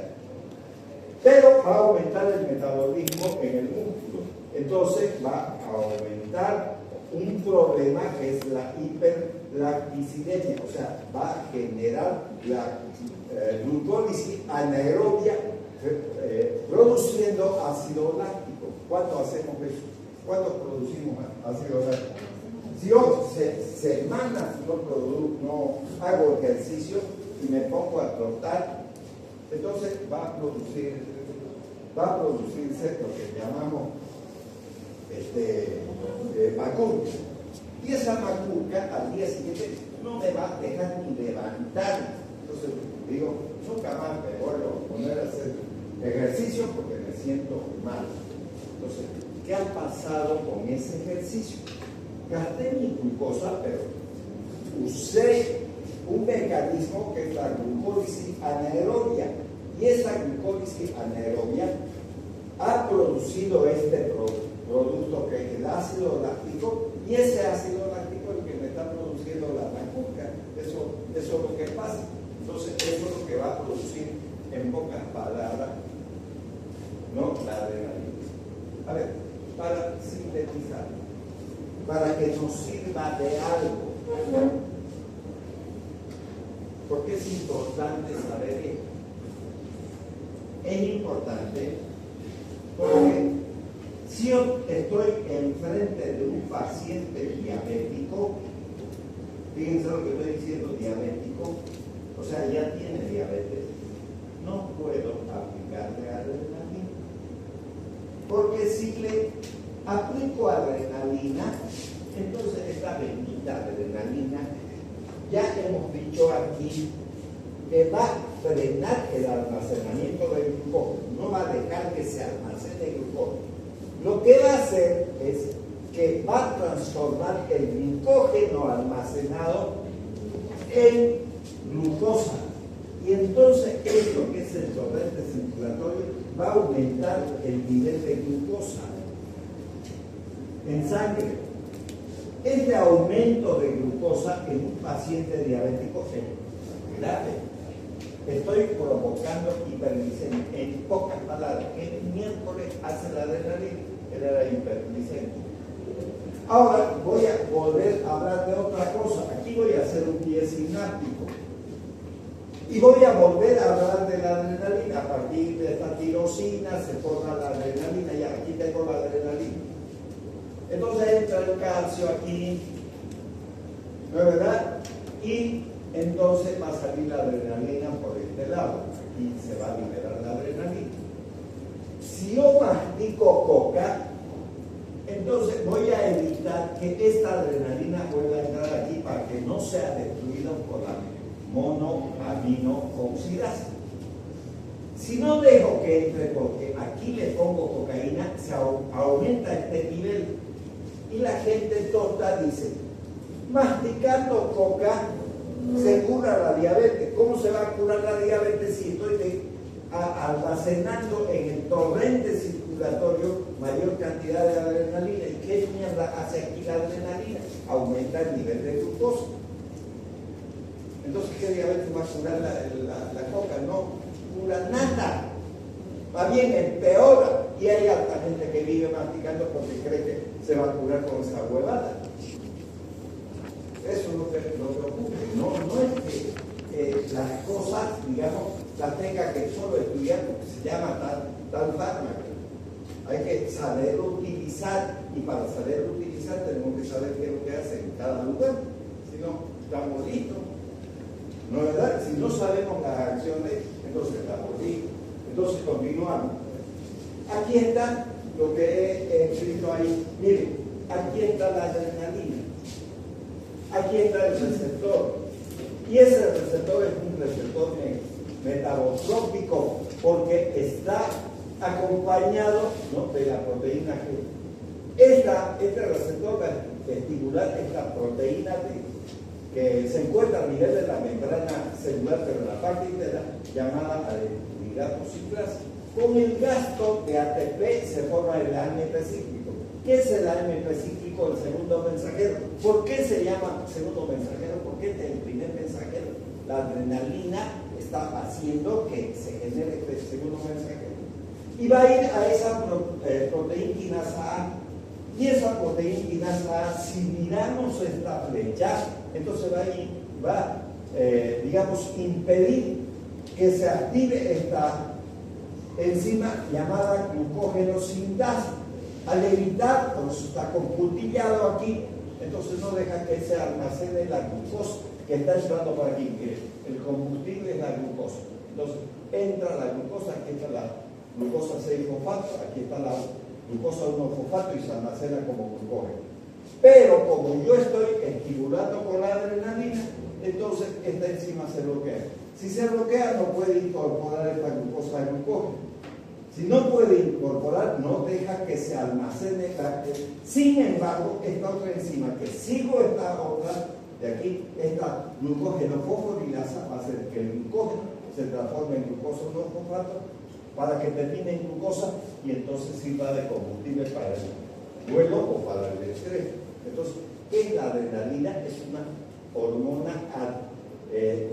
Pero va a aumentar el metabolismo en el músculo. Entonces va a aumentar un problema que es la hiperlacticidemia, o sea, va a generar la glucólisis anaerobia produciendo ácido láctico. ¿Cuándo hacemos eso? ¿Cuándo producimos ácido láctico? Si yo semanas no hago ejercicio y me pongo a trotar, entonces va a producirse lo que llamamos macuca. Y esa macuca al día siguiente no me va a dejar ni levantar. Entonces digo, nunca más me vuelvo a poner a hacer ejercicio porque me siento mal. Entonces, ¿qué ha pasado con ese ejercicio? Gasté mi glucosa, pero usé un mecanismo que es la glucólisis anaerobia. Y esa glucólisis anaerobia ha producido este producto que es el ácido láctico, y ese ácido láctico es el que me está produciendo la macuca. Eso es lo que pasa. Entonces, eso es lo que va a producir, en pocas palabras, ¿no?, la adrenalina. A ver, para sintetizar, para que nos sirva de algo, porque es importante saber esto. Es importante porque si yo estoy enfrente de un paciente diabético, fíjense lo que estoy diciendo, diabético, o sea, ya tiene diabetes, no puedo aplicarle adrenalina. Porque si le aplico adrenalina, entonces esta bendita adrenalina, ya hemos dicho aquí, que va a frenar el almacenamiento del glucógeno, no va a dejar que se almacene glucógeno. Lo que va a hacer es que va a transformar el glucógeno almacenado en glucosa. Y entonces esto que es el torrente circulatorio va a aumentar el nivel de glucosa en sangre. Este aumento de glucosa en un paciente diabético es grave. Estoy provocando hiperglicemia. En pocas palabras, ¿qué miércoles hace la adrenalina? Él era hiperglicémico. Ahora voy a volver a hablar de otra cosa. Aquí voy a hacer un pie sináptico. Y voy a volver a hablar de la adrenalina. A partir de esta tirosina se forma la adrenalina. Ya, aquí tengo la adrenalina. Entonces entra el calcio aquí, ¿no es verdad? Y entonces va a salir la adrenalina por este lado. Aquí se va a liberar la adrenalina. Si yo mastico coca, entonces voy a evitar que esta adrenalina vuelva a entrar aquí para que no sea destruida por la monoaminooxidasa. Si no dejo que entre, porque aquí le pongo cocaína, se aumenta este nivel. Y la gente tonta dice, masticando coca se cura la diabetes. ¿Cómo se va a curar la diabetes si estoy almacenando en el torrente circulatorio mayor cantidad de adrenalina? ¿Y qué mierda hace aquí la adrenalina? Aumenta el nivel de glucosa. Entonces, ¿qué diabetes va a curar la coca? No cura nada. Más bien empeora. Y hay harta gente que vive masticando porque cree que se va a curar con esa huevada. Eso es lo que ocurre. No es que las cosas, digamos, las tenga que solo estudiar porque se llama tal fármaco. Hay que saberlo utilizar, y para saberlo utilizar tenemos que saber qué es lo que hace en cada lugar. Si no, estamos listos. ¿No es verdad? Si no sabemos las acciones, entonces estamos listos. Entonces continuamos. Aquí está lo que he escrito ahí. Miren, aquí está la adrenalina. Aquí está el receptor. Y ese receptor es un receptor metabotrópico porque está acompañado, ¿no?, de la proteína G. Este receptor va a estimular esta proteína que se encuentra a nivel de la membrana celular, pero en la parte interna, llamada adenosina-citrasa. Con el gasto de ATP se forma el AMP cíclico. ¿Qué es el AMP cíclico? El segundo mensajero. ¿Por qué se llama segundo mensajero? ¿Por qué el primer mensajero? La adrenalina está haciendo que se genere este segundo mensajero. Y va a ir a esa proteína quinasa A. Y esa proteína quinasa A, si miramos esta flecha, entonces va a digamos, impedir que se active esta enzima llamada glucógeno sintasa. Al evitar, por eso está computillado aquí, entonces no deja que se almacene la glucosa que está entrando por aquí, que el combustible es la glucosa. Entonces entra la glucosa, aquí está la glucosa 6-fosfato, aquí está la glucosa 1-fosfato y se almacena como glucógeno. Pero como yo estoy estimulando con la adrenalina, entonces esta enzima se bloquea. Si se bloquea, no puede incorporar esta glucosa al glucógeno. Si no puede incorporar, no deja que se almacene. Sin embargo, esta otra enzima, que sigo esta otra de aquí, esta glucógeno fosforilasa, va a hacer que el glucógeno se transforme en glucosa 1-fosfato para que termine en glucosa y entonces sirva de combustible para el vuelo o para el estrés. Entonces, ¿qué es la adrenalina? Es una hormona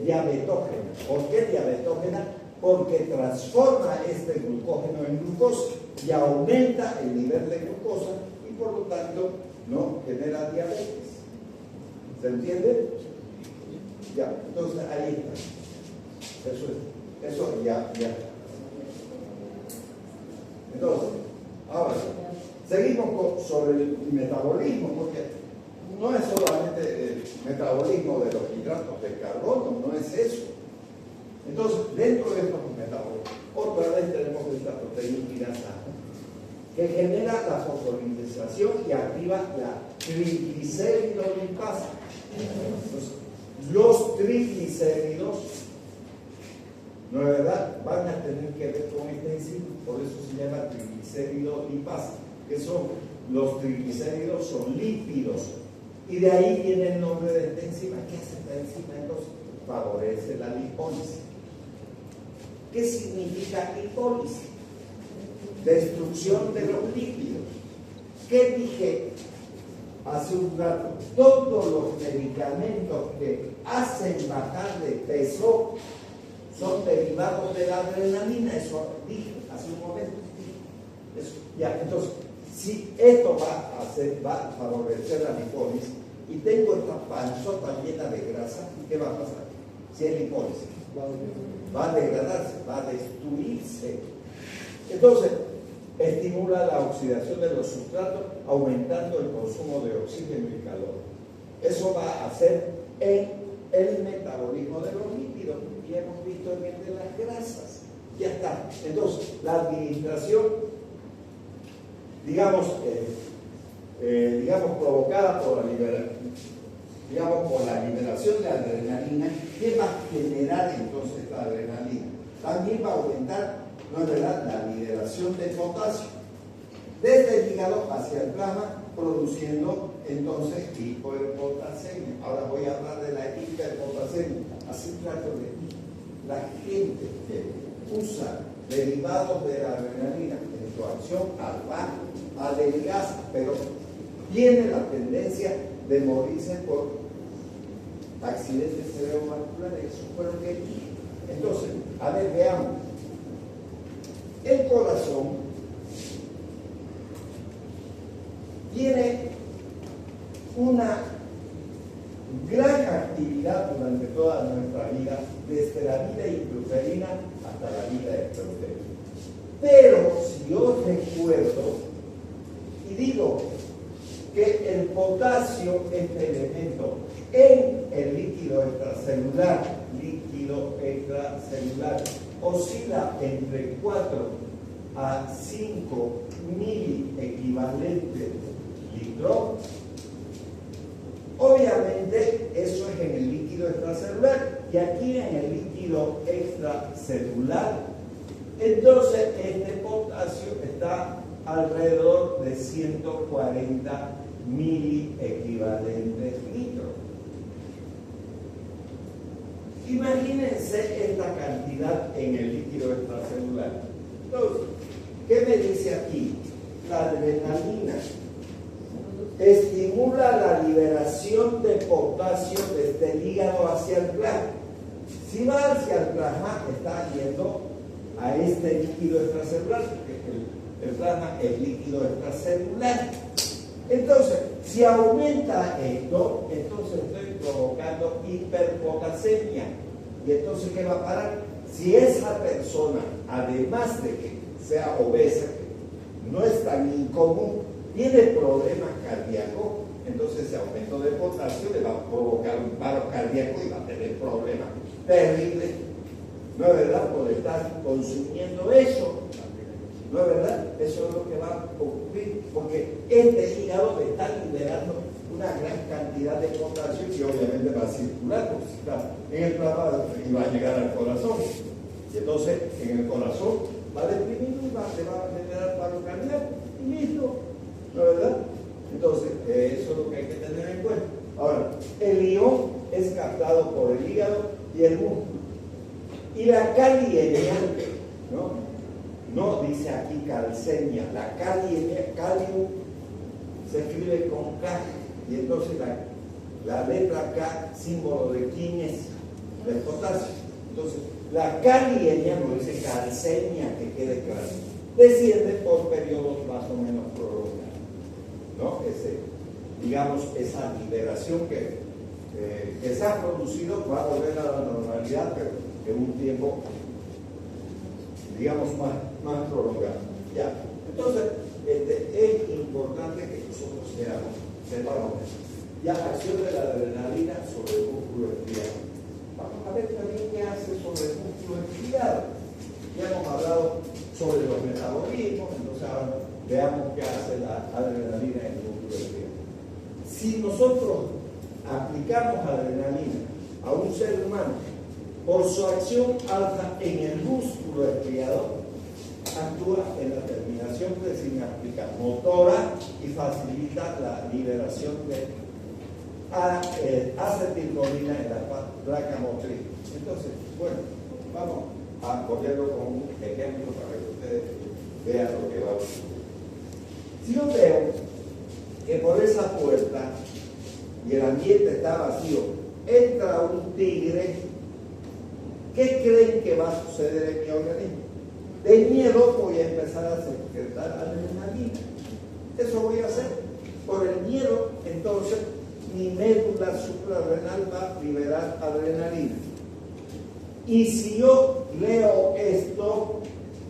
diabetógena. ¿Por qué diabetógena? Porque transforma este glucógeno en glucosa y aumenta el nivel de glucosa y por lo tanto no genera diabetes. ¿Se entiende? Ya, entonces ahí está. Eso ya. Entonces, ahora, seguimos sobre el metabolismo, porque no es solamente el metabolismo de los hidratos de carbono, no es eso. Entonces, dentro de estos metabolitos, otra vez tenemos esta proteína quinasa que genera la fosfolipasa y activa la triglicéridolipasa. Entonces, los triglicéridos, ¿no es verdad?, van a tener que ver con esta enzima, por eso se llama triglicéridolipasa, que son los triglicéridos, son lípidos, y de ahí viene el nombre de esta enzima. ¿Qué hace esta enzima? Entonces, favorece la lipólisis. ¿Qué significa lipólisis? Destrucción de los lípidos. ¿Qué dije hace un rato? Todos los medicamentos que hacen bajar de peso son derivados de la adrenalina. Eso dije hace un momento. Eso. Ya, entonces, si esto va a favorecer la lipólisis y tengo esta panzota llena de grasa, ¿qué va a pasar? Si es lipólisis, va a degradarse, va a destruirse. Entonces, estimula la oxidación de los sustratos, aumentando el consumo de oxígeno y calor. Eso va a hacer en el metabolismo de los lípidos, y hemos visto en el de las grasas. Ya está. Entonces, la administración, digamos, provocada por la liberación de adrenalina, ¿qué va a generar entonces esta adrenalina? También va a aumentar, ¿no es verdad?, la liberación de potasio desde el hígado hacia el plasma, produciendo entonces hiperpotasemia. Ahora voy a hablar de la hiperpotasemia. Así trato de la gente que usa derivados de la adrenalina en su acción alfa, adelgaza, pero tiene la tendencia de morirse por accidentes cerebrovasculares. Eso fue lo que dije. Entonces, a ver, veamos. El corazón tiene una gran actividad durante toda nuestra vida, desde la vida intrauterina hasta la vida extrauterina. Pero si yo recuerdo y digo que el potasio, este elemento, en el líquido extracelular, oscila entre 4 a 5 mil equivalentes litros. Obviamente eso es en el líquido extracelular, y aquí en el líquido extracelular, entonces este potasio está alrededor de 140 mil equivalentes litros. Imagínense esta cantidad en el líquido extracelular. Entonces, ¿qué me dice aquí? La adrenalina estimula la liberación de potasio desde el hígado hacia el plasma. Si va hacia el plasma, está yendo a este líquido extracelular, porque el plasma es líquido extracelular. Entonces, si aumenta esto, entonces estoy provocando hiperpotasemia. ¿Y entonces qué va a parar? Si esa persona, además de que sea obesa, que no es tan incomún, tiene problemas cardíacos, entonces ese aumento de potasio le va a provocar un paro cardíaco y va a tener problemas terribles. ¿No es verdad? Por estar consumiendo eso. ¿No es verdad? Eso es lo que va a ocurrir, porque este hígado le está liberando una gran cantidad de potasio y obviamente va a circular, porque si está en el plasma y va a llegar al corazón. Y entonces en el corazón va a deprimir y le va a generar paro cardíaco y listo. ¿No es verdad? Entonces, eso es lo que hay que tener en cuenta. Ahora, el ión es captado por el hígado y el músculo. Y la caliemia, no dice aquí calcemia, la caliemia, calium se escribe con K, y entonces la letra K, símbolo de kinesia, del potasio. Entonces, la caliemia, no dice calcemia, que quede claro, desciende por periodos más o menos prolongados. ¿No? Digamos, esa liberación que se ha producido va a volver a la normalidad, pero en un tiempo, digamos, más prolongado. ¿Ya? Entonces, es importante que nosotros sepamos ya acción de la adrenalina sobre el músculo estriado. Vamos a ver también qué hace sobre el músculo estriado. Ya hemos hablado sobre los metabolismos, entonces ahora veamos qué hace la adrenalina en el músculo estriado. Si nosotros aplicamos adrenalina a un ser humano, por su acción alta en el músculo estriado, actúa en la terminación presináptica motora y facilita la liberación de acetilcolina en la placa motriz. Entonces, bueno, vamos a ponerlo con un ejemplo para que ustedes vean lo que va a ocurrir. Si yo veo que por esa puerta y el ambiente está vacío, entra un tigre, ¿qué creen que va a suceder en mi organismo? De miedo voy a empezar a secretar adrenalina. Eso voy a hacer. Por el miedo, entonces, mi médula suprarrenal va a liberar adrenalina. Y si yo leo esto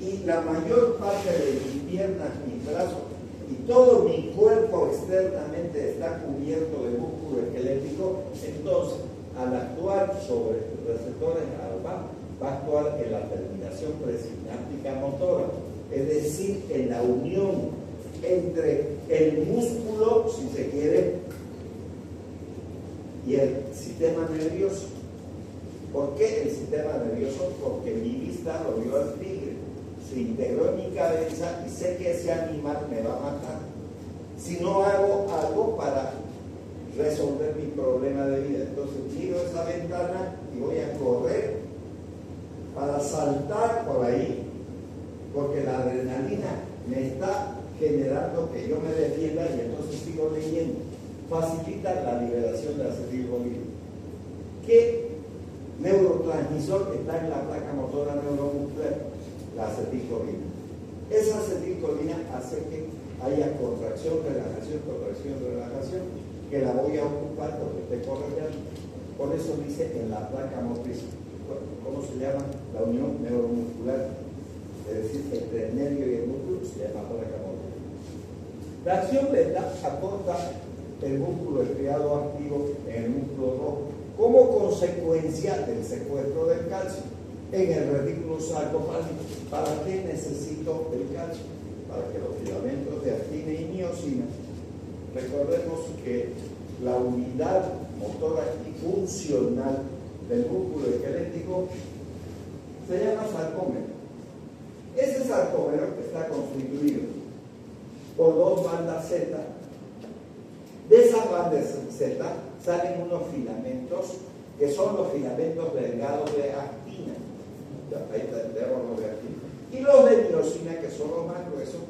y la mayor parte de mis piernas, mis brazos y todo mi cuerpo externamente está cubierto de músculo esquelético, entonces al actuar sobre receptores alfa va a actuar en la terminación presináptica motora, es decir, en la unión entre el músculo, si se quiere, y el sistema nervioso. ¿Por qué el sistema nervioso? Porque mi vista lo vio al tigre, se integró en mi cabeza y sé que ese animal me va a matar. Si no hago algo para resolver mi problema de vida, entonces miro esa ventana y voy a correr para saltar por ahí, porque la adrenalina me está generando que yo me defienda y entonces sigo leyendo. Facilita la liberación de acetilcolina. ¿Qué neurotransmisor está en la placa motora neuromuscular? La acetilcolina. Esa acetilcolina hace que haya contracción, relajación, que la voy a ocupar porque esté corriendo. Por eso dice en la placa motriz. ¿Cómo se llama? La unión neuromuscular. Es decir, entre el nervio y el músculo se llama placa motriz. La acción beta aporta el músculo estriado activo en el músculo rojo como consecuencia del secuestro del calcio en el retículo sarcopálico. ¿Para qué necesito el calcio? Para que los filamentos de actina y miosina, recordemos que la unidad motora y funcional del músculo esquelético se llama sarcómero. Ese sarcómero está constituido por dos bandas Z. De esas bandas Z salen unos filamentos que son los filamentos delgados de actina. Ya, ahí tenemos los de actina. Y los de miosina, que son los más gruesos,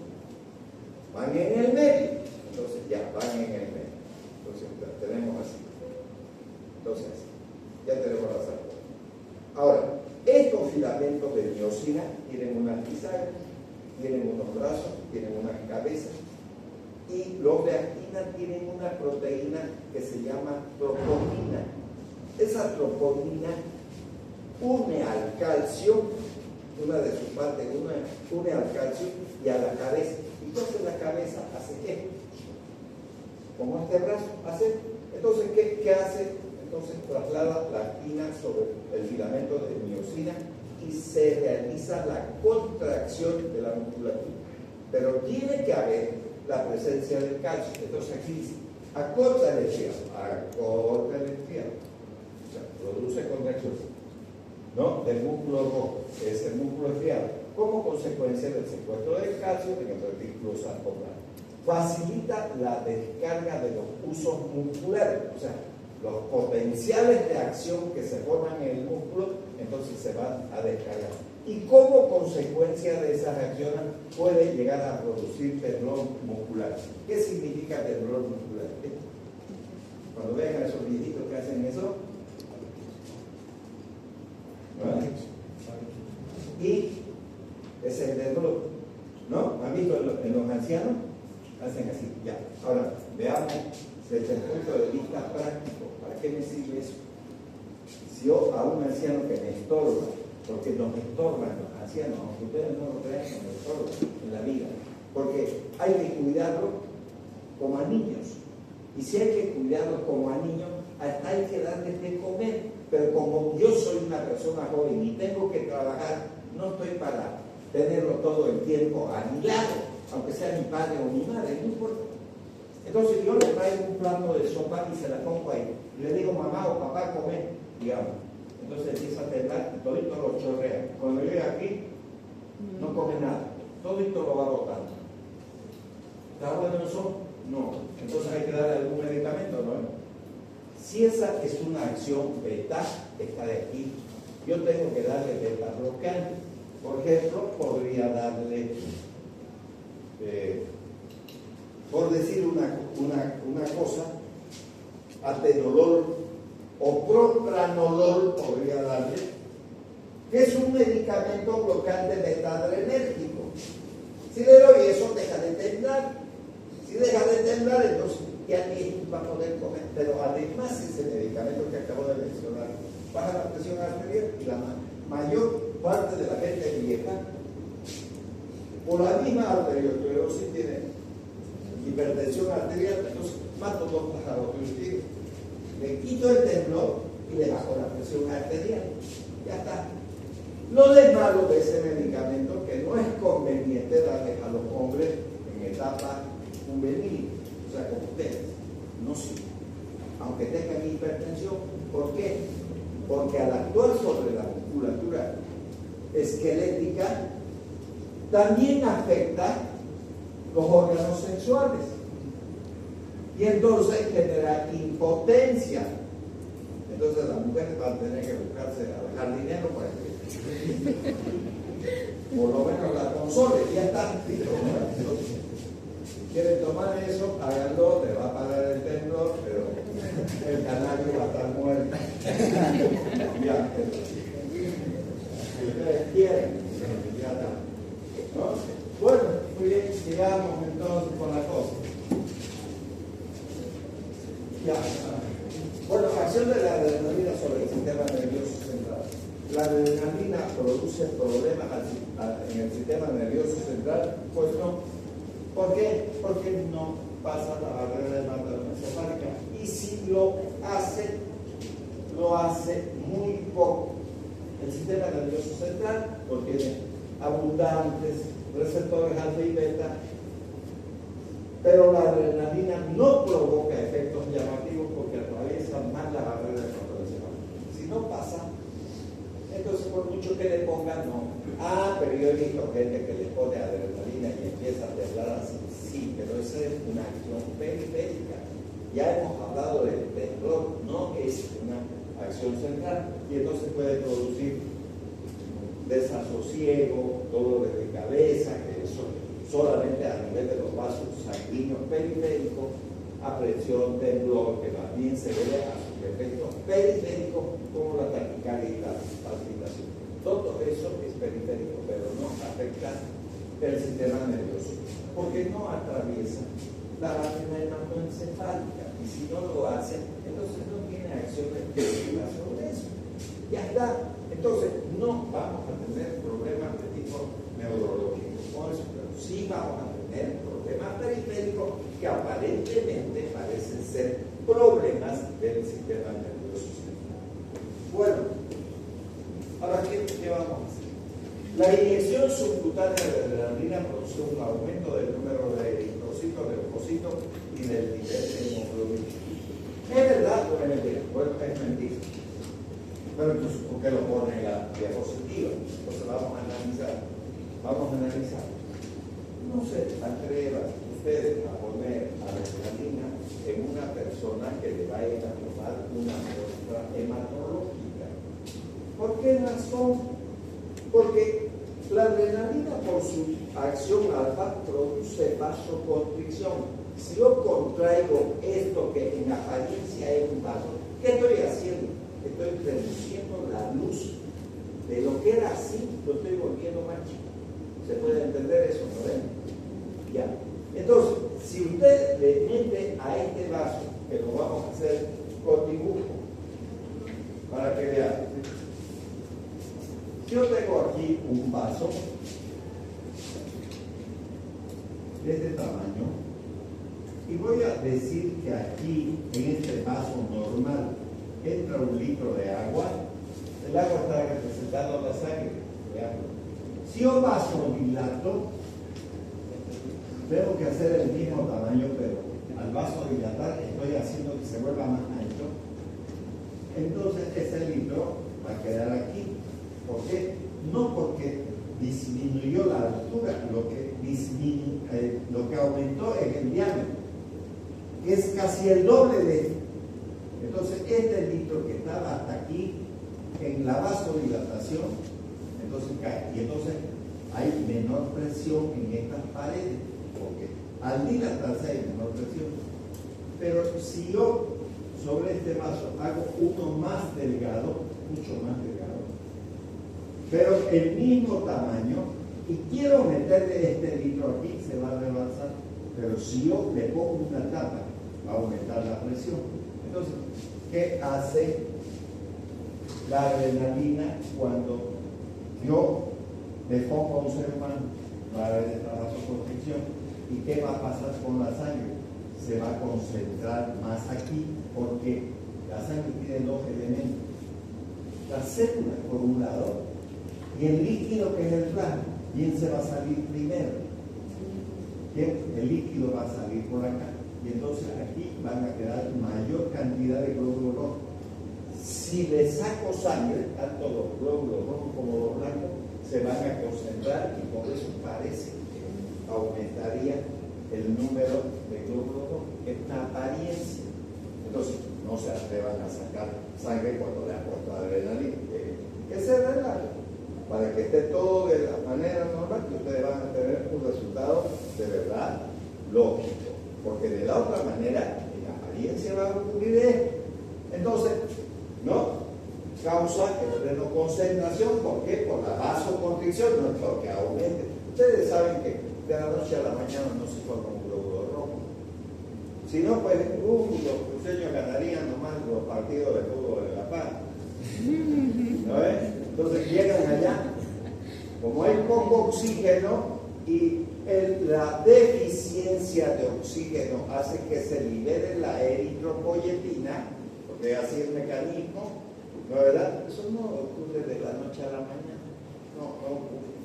van en el medio. Entonces ya, van en el medio. Entonces ya tenemos así. Entonces, ya tenemos las arterias. Ahora, estos filamentos de miosina tienen unas bisagras, tienen unos brazos, tienen unas cabezas, y los de actina tienen una proteína que se llama troponina. Esa troponina une al calcio, una de sus partes une al calcio y a la cabeza. Entonces la cabeza hace qué? Como este brazo hace. Entonces, ¿qué hace? Entonces traslada la actina sobre el filamento de miosina y se realiza la contracción de la musculatura. Pero tiene que haber la presencia del calcio. Entonces aquí dice, acorta el estriado, acorta el estriado. O sea, produce contracción, ¿no? Del músculo rojo, es el músculo estriado, como consecuencia del secuestro del calcio en el retículo sarcomar. Facilita la descarga de los usos musculares, o sea, los potenciales de acción que se forman en el músculo, entonces se van a descargar. Y como consecuencia de esas reacciones puede llegar a producir temblor muscular. ¿Qué significa temblor muscular? Cuando vean a esos viejitos que hacen eso, ¿no? Y ese es el temblor, ¿no? ¿Han visto en los ancianos? Hacen así, ya. Ahora, veamos desde el punto de vista práctico, ¿para qué me sirve eso? Si yo a un anciano que me estorba, porque nos estorban los ancianos, aunque ustedes no lo crean, nos estorban en la vida, porque hay que cuidarlos como a niños, y si hay que cuidarlos como a niños, hasta hay que darles de comer, pero como yo soy una persona joven y tengo que trabajar, no estoy para tenerlo todo el tiempo a mi lado, aunque sea mi padre o mi madre, no importa. Entonces yo le traigo un plato de sopa y se la pongo ahí. Y le digo, mamá o papá, come, digamos. Entonces empieza a temblar y todito lo chorrea. Cuando llega aquí, no come nada. Todito lo va botando. ¿Está bueno eso? No. Entonces hay que darle algún medicamento, ¿no? Si esa es una acción beta, esta de aquí, yo tengo que darle beta bloqueante. Por ejemplo, podría darle... por decir una cosa, atenolol o propranolol podría darle, que es un medicamento bloqueante beta-adrenérgico. Si le doy eso, deja de temblar. Si deja de temblar, entonces ya ni va a poder comer. Pero además ese medicamento que acabo de mencionar baja la presión arterial y la mayor parte de la gente vieja, por la misma arteriosclerosis, tiene hipertensión arterial. Entonces mato dos pájaros de un tiro, le quito el temblor y le bajo la presión arterial, ya está. Lo de malo de ese medicamento que no es conveniente darle a los hombres en etapa juvenil, o sea, como ustedes, no sirve, aunque tengan hipertensión. ¿Por qué? Porque al actuar sobre la musculatura esquelética también afecta los órganos sexuales y entonces genera impotencia. Entonces la mujer va a tener que buscarse a dejar dinero para que por lo menos la console, ya está. Si quieren tomar eso, háganlo, te va a pagar el temblor, pero el canario va a estar muerto. Ya, si ustedes quieren, ya está. ¿No? Bueno, muy bien, sigamos entonces con la cosa. Ya. Bueno, acción de la adrenalina sobre el sistema nervioso central. La adrenalina produce problemas en el sistema nervioso central, pues no. ¿Por qué? Porque no pasa la barrera hematoencefálica. Y si lo hace muy poco. El sistema nervioso central contiene abundantes receptores alfa y beta, pero la adrenalina no provoca efectos llamativos porque atraviesa más la barrera hematoencefálica. Si no pasa, entonces por mucho que le pongan, no. Pero yo he visto gente que le pone adrenalina y empieza a temblar así. Sí, pero esa es una acción periférica. Ya hemos hablado del temblor, no es una acción central, y entonces puede producir desasosiego, dolores de cabeza, que eso solamente a nivel de los vasos sanguíneos periféricos, apresión, temblor, que también se debe a sus efectos periféricos como la taquicardia y la palpitación. Todo eso es periférico, pero no afecta el sistema nervioso, porque no atraviesa la lámina hematoencefálica, y si no lo hace, entonces no tiene acciones efectivas sobre eso. Ya está. Entonces, no vamos a tener problemas de tipo neurológico con eso, pero sí vamos a tener problemas periféricos que aparentemente parecen ser problemas del sistema nervioso central. Bueno, ahora, ¿qué vamos a hacer? La inyección subcutánea de adrenalina produce un aumento del número de eritrocitos, de leucocitos y del nivel de hemoglobina. ¿Es verdad o es mentira? Bueno, es mentira. Pero entonces, ¿por qué lo pone en la diapositiva? Entonces vamos a analizar. No se atrevan ustedes a poner adrenalina en una persona que le vaya a tomar una muestra hematológica. ¿Por qué razón? Porque la adrenalina, por su acción alfa, produce vasoconstricción. Si yo contraigo esto que en apariencia es un vaso, ¿qué estoy haciendo? Estoy reduciendo la luz de lo que era así, lo estoy volviendo más chico. ¿Se puede entender eso, no ven? Ya. Entonces, si usted le mete a este vaso, que lo vamos a hacer con dibujo, para que vean. Yo tengo aquí un vaso de este tamaño y voy a decir que aquí, en este vaso normal, entra 1 litro de agua. El agua está representando la sangre. Vean. Si yo vasodilato, tengo que hacer el mismo tamaño, pero al vasodilatar estoy haciendo que se vuelva más ancho. Entonces ese litro va a quedar aquí. ¿Por qué? No porque disminuyó la altura, lo que aumentó es el diámetro, que es casi el doble de esto. Entonces este litro que estaba hasta aquí en la vasodilatación, entonces cae. Y entonces hay menor presión en estas paredes, porque al dilatarse hay menor presión. Pero si yo sobre este vaso hago uno más delgado, mucho más delgado, pero el mismo tamaño, y quiero meterle este litro aquí, se va a rebasar. Pero si yo le pongo una tapa, va a aumentar la presión. Entonces, ¿qué hace la adrenalina cuando yo le pongo a un ser humano? Va a haber esta vasoconstricción. ¿Y qué va a pasar con la sangre? Se va a concentrar más aquí, porque la sangre tiene 2 elementos. La célula, por un lado, y el líquido, que es el plasma. ¿Quién se va a salir primero? ¿Quién? El líquido va a salir por acá. Y entonces aquí van a quedar mayor cantidad de glóbulos rojos. Si le saco sangre, tanto los glóbulos rojos como los blancos se van a concentrar, y por eso parece que aumentaría el número de glóbulos rojos. Es una apariencia. Entonces, no se atrevan a sacar sangre cuando le han puesto adrenalina. Que se relaje, para que esté todo de la manera normal, que ustedes van a tener un resultado de verdad lógico. Porque de la otra manera, en apariencia va a ocurrir esto. Entonces, no causa el concentración. ¿Por qué? Por la vasoconstricción, no es porque aumente. Ustedes saben que de la noche a la mañana no se forma un glóbulo rojo. Si no, pues los cruceños ganarían nomás los partidos de fútbol de La Paz. ¿No es? Entonces llegan allá, como hay poco oxígeno y la deficiencia de oxígeno hace que se libere la eritropoyetina, porque así es el mecanismo, ¿no es verdad? Eso no ocurre de la noche a la mañana, no ocurre.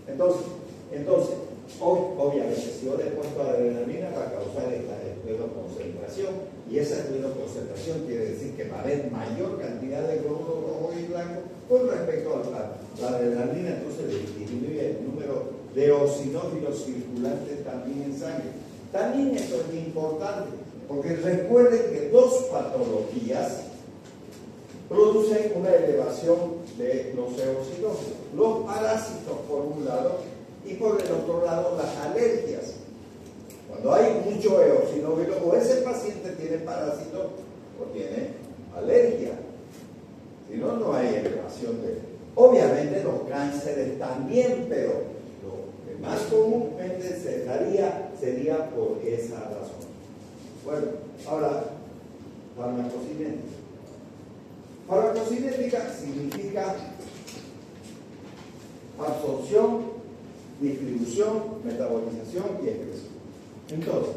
Entonces, obviamente, si yo le he puesto adrenalina, va a causar esta escleroconcentración, y esa escleroconcentración quiere decir que va a haber mayor cantidad de glóbulos rojos y blancos con respecto a la adrenalina. Entonces disminuye el número de eosinófilos circulantes también en sangre. También esto es importante, porque recuerden que 2 patologías producen una elevación de los eosinófilos. Los parásitos por un lado y por el otro lado las alergias. Cuando hay mucho eosinófilo, o ese paciente tiene parásito o tiene alergia. Si no, no hay elevación de... Obviamente los cánceres también, pero lo que más comúnmente se daría sería por esa razón. Bueno, ahora, farmacocinética. Farmacocinética significa absorción, distribución, metabolización y excreción. Entonces,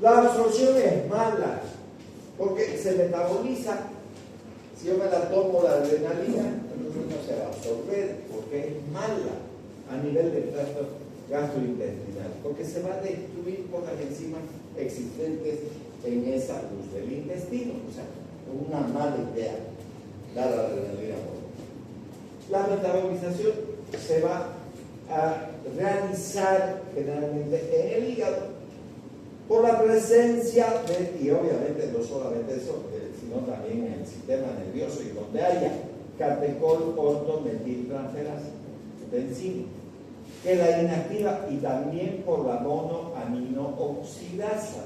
la absorción es mala porque se metaboliza. Si yo me la tomo la adrenalina, entonces no se va a absorber porque es mala a nivel del tracto gastrointestinal, porque se va a destruir por las enzimas existentes en esa luz del intestino. O sea, una mala idea dar adrenalina. La metabolización se va a realizar generalmente en el hígado por la presencia de, y obviamente no solamente eso, sino también en el sistema nervioso y donde haya catecol, ortometiltransferasa de enzima, que la inactiva, y también por la monoaminooxidasa.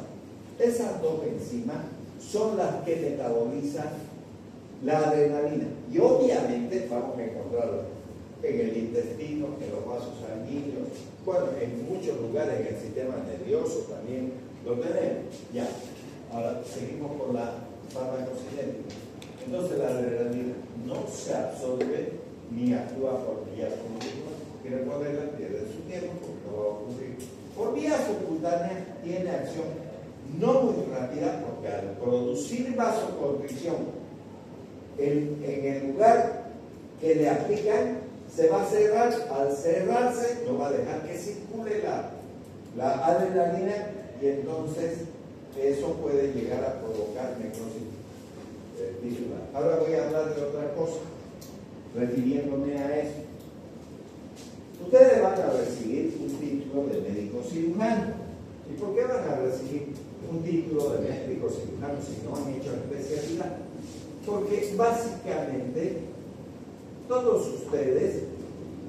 Esas dos enzimas son las que metabolizan la adrenalina. Y obviamente vamos a encontrarla en el intestino, en los vasos sanguíneos, bueno, en muchos lugares en el sistema nervioso también lo tenemos. Ya, ahora seguimos con la farmacocinética. Entonces la adrenalina no se absorbe ni actúa por vías continuas, y recuerden, pierde su tiempo porque no va a ocurrir. Por vías subcutáneas tiene acción no muy rápida, porque al producir vasoconstricción en el lugar que le aplican, se va a cerrar. Al cerrarse no va a dejar que circule la adrenalina, y entonces eso puede llegar a provocar necrosis tisular. Ahora voy a hablar de otra cosa refiriéndome a eso. Ustedes van a recibir un título de médico cirujano. ¿Y por qué van a recibir un título de médico cirujano si no han hecho especialidad? Porque básicamente todos ustedes,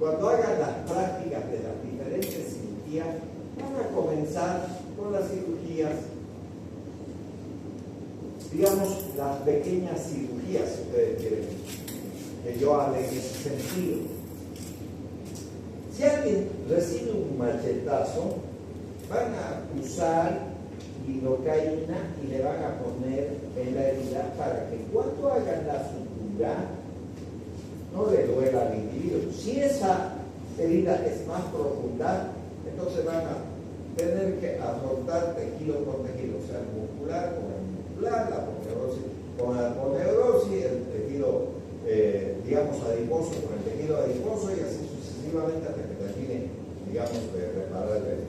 cuando hagan las prácticas de las diferentes cirugías, van a comenzar con las cirugías, digamos, las pequeñas cirugías, si ustedes quieren que yo hable en ese sentido. Si alguien recibe un machetazo, van a usar lidocaína y le van a poner en la herida para que cuando hagan la sutura no le duela al individuo. Si esa herida es más profunda, entonces van a tener que afrontar tejido por tejido, o sea, el muscular con el muscular, la aponeurosis con la aponeurosis, el tejido, digamos, adiposo con el tejido adiposo, y así sucesivamente hasta que termine, digamos, de reparar el herida.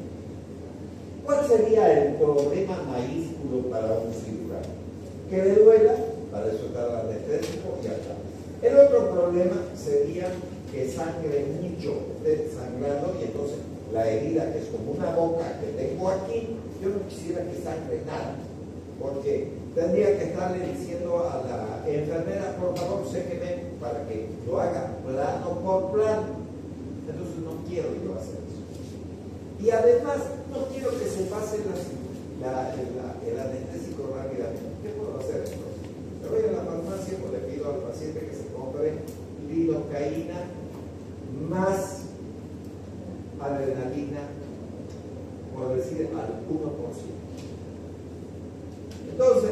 ¿Cuál sería el problema mayúsculo para un cirujano? Que le duela, para eso está el anestésico y ya está. El otro problema sería que sangre mucho, esté sangrando, y entonces la herida, que es como una boca que tengo aquí, yo no quisiera que sangre nada, porque tendría que estarle diciendo a la enfermera, por favor, séqueme para que lo haga plano por plano. Entonces no quiero yo hacer eso. Y además, no quiero que se pase el anestésico rápidamente. ¿Qué puedo hacer entonces? Me voy a la farmacia, pues le pido al paciente que se compre lidocaína más adrenalina, por decir, al 1%. Entonces,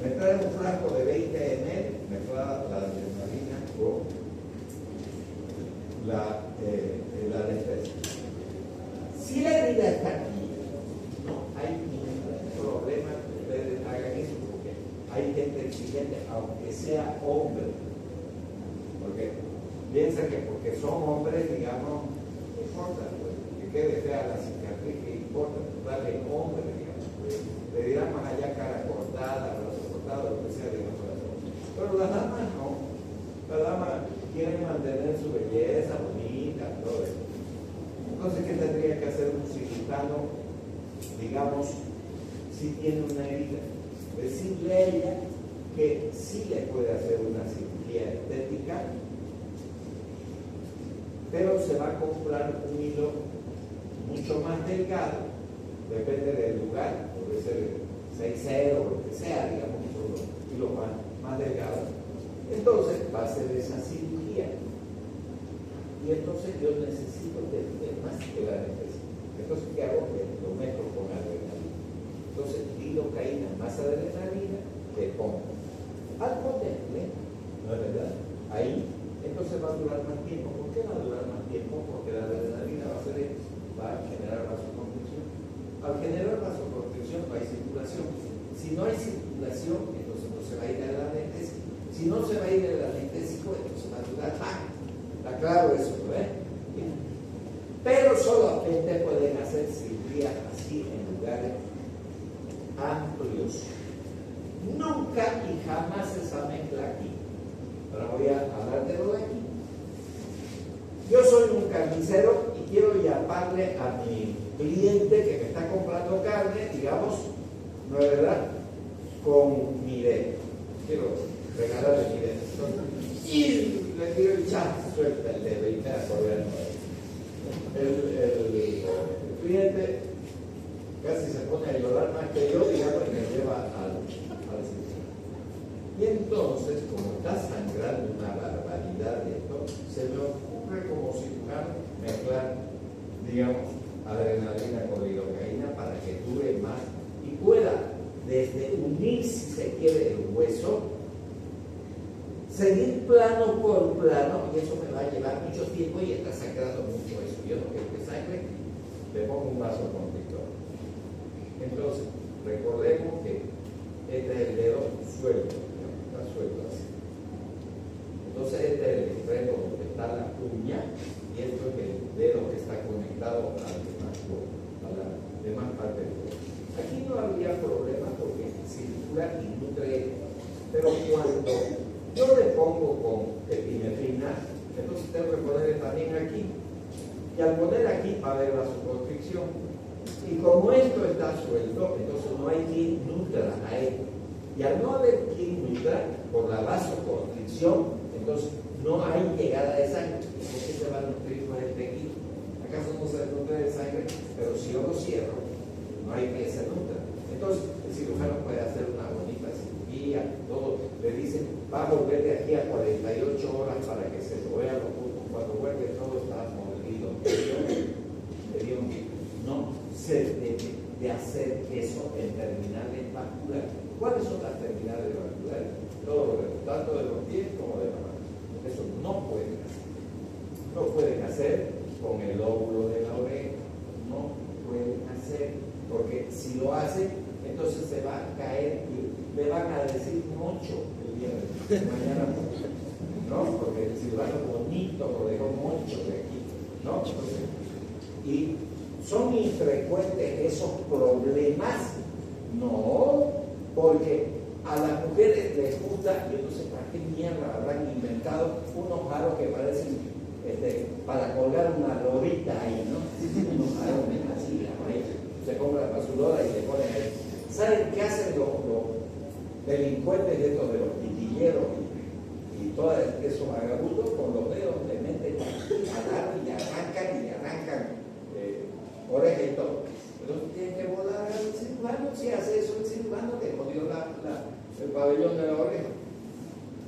me trae un frasco de 20 ml, mezclada la adrenalina con el anestésico. Si la herida está aquí, no hay ningún problema que ustedes hagan eso, porque hay gente exigente, aunque sea hombre. Porque piensa que porque son hombres, digamos, no importa, pues, que quede fea la cicatriz, que importa, darle hombre, digamos. Pues, le dirán más allá cara cortada, brazo cortado, lo que sea, digamos. Pero las damas no. Las damas quieren mantener su belleza bonita, todo eso. Entonces, ¿qué tendría que hacer un cirujano, digamos, si tiene una herida? Decirle a ella que sí le puede hacer una cirugía estética, pero se va a comprar un hilo mucho más delgado, depende del lugar, puede ser 6-0 o lo que sea, digamos, un hilo más delgado. Entonces va a hacer esa cirugía. Y entonces yo necesito tener más que la necesidad. Entonces, ¿qué hago? Lo meto con adrenalina. Entonces, lidocaína más adrenalina, le pongo. Al ponerle, ¿no es verdad? Ahí, entonces va a durar más tiempo. ¿Por qué va a durar más tiempo? Porque la adrenalina va a hacer esto, va a generar vasoconstricción. Al generar vasoconstricción no hay circulación. Si no hay circulación, entonces no se va a ir al anestésico. Si no se va a ir al anestésico, entonces va a durar más. Está claro eso, ¿no es? Pero solamente pueden hacer cirugía así en lugares amplios. Nunca y jamás esa mezcla aquí. Ahora voy a hablar de lo de aquí. Yo soy un carnicero y quiero llamarle a mi cliente que me está comprando carne, digamos, ¿no es verdad? Con mi dedo. Quiero regalarle mi dedo. Y le tiro y ya, suelta el dedo y me acordé. El cliente casi se pone a llorar más que yo, digamos, y me lleva al cirujano. Y entonces, como está sangrando una barbaridad de esto, se me ocurre como cirujano mezclar, digamos, adrenalina con lidocaína para que dure más y pueda desde unir, si se quiere, el hueso, seguir plano por plano, y eso me va a llevar mucho tiempo y está sangrando mucho eso. Yo no quiero que sangre, le pongo un vasoconstrictor. Entonces, recordemos que este es el dedo suelto, está suelto así. Entonces, este es el extremo donde está la uña, y esto es el dedo que está conectado a la demás parte del cuerpo. Aquí no habría problema porque circula y nutre, pero cuando yo le pongo con epinefrina, entonces tengo que ponerle también aquí. Y al poner aquí va a haber vasoconstricción. Y como esto está suelto, entonces no hay quien nutra a él. Y al no haber quien nutra por la vasoconstricción, entonces no hay llegada de sangre. ¿Por qué se va a nutrir con el tejido? ¿Acaso no se nutre de sangre? Pero si yo lo cierro, no hay que se nutra. Entonces el cirujano puede hacer una bonita cirugía, todo. Le dicen, va a volver de aquí a 48 horas para que se lo vea los puntos. Cuando vuelve todo está molido. No se debe de hacer eso en terminales vasculares. ¿Cuáles son las terminales vasculares? Todo, tanto de los pies como de la mano. Eso no pueden hacer. No pueden hacer con el lóbulo de la oreja. No pueden hacer. Porque si lo hacen, entonces se va a caer y le van a decir mucho el viernes. Mañana no, porque el cirujano bonito lo dejó mucho de aquí. ¿No? Y son infrecuentes esos problemas. No, porque a las mujeres les gusta, yo no sé para qué mierda habrán inventado unos jaros que parecen para colgar una lorita ahí, ¿no? Unos jaros así, ahí. Se compra la basurora y le ponen ahí. ¿Saben qué hacen los delincuentes de estos de los pitilleros y todos esos vagabundos? Con los dedos le meten agarran y arrancan oreja y todo. Entonces tienen que volar al cirujano. Si hace eso el cirujano, te jodió el pabellón de la oreja.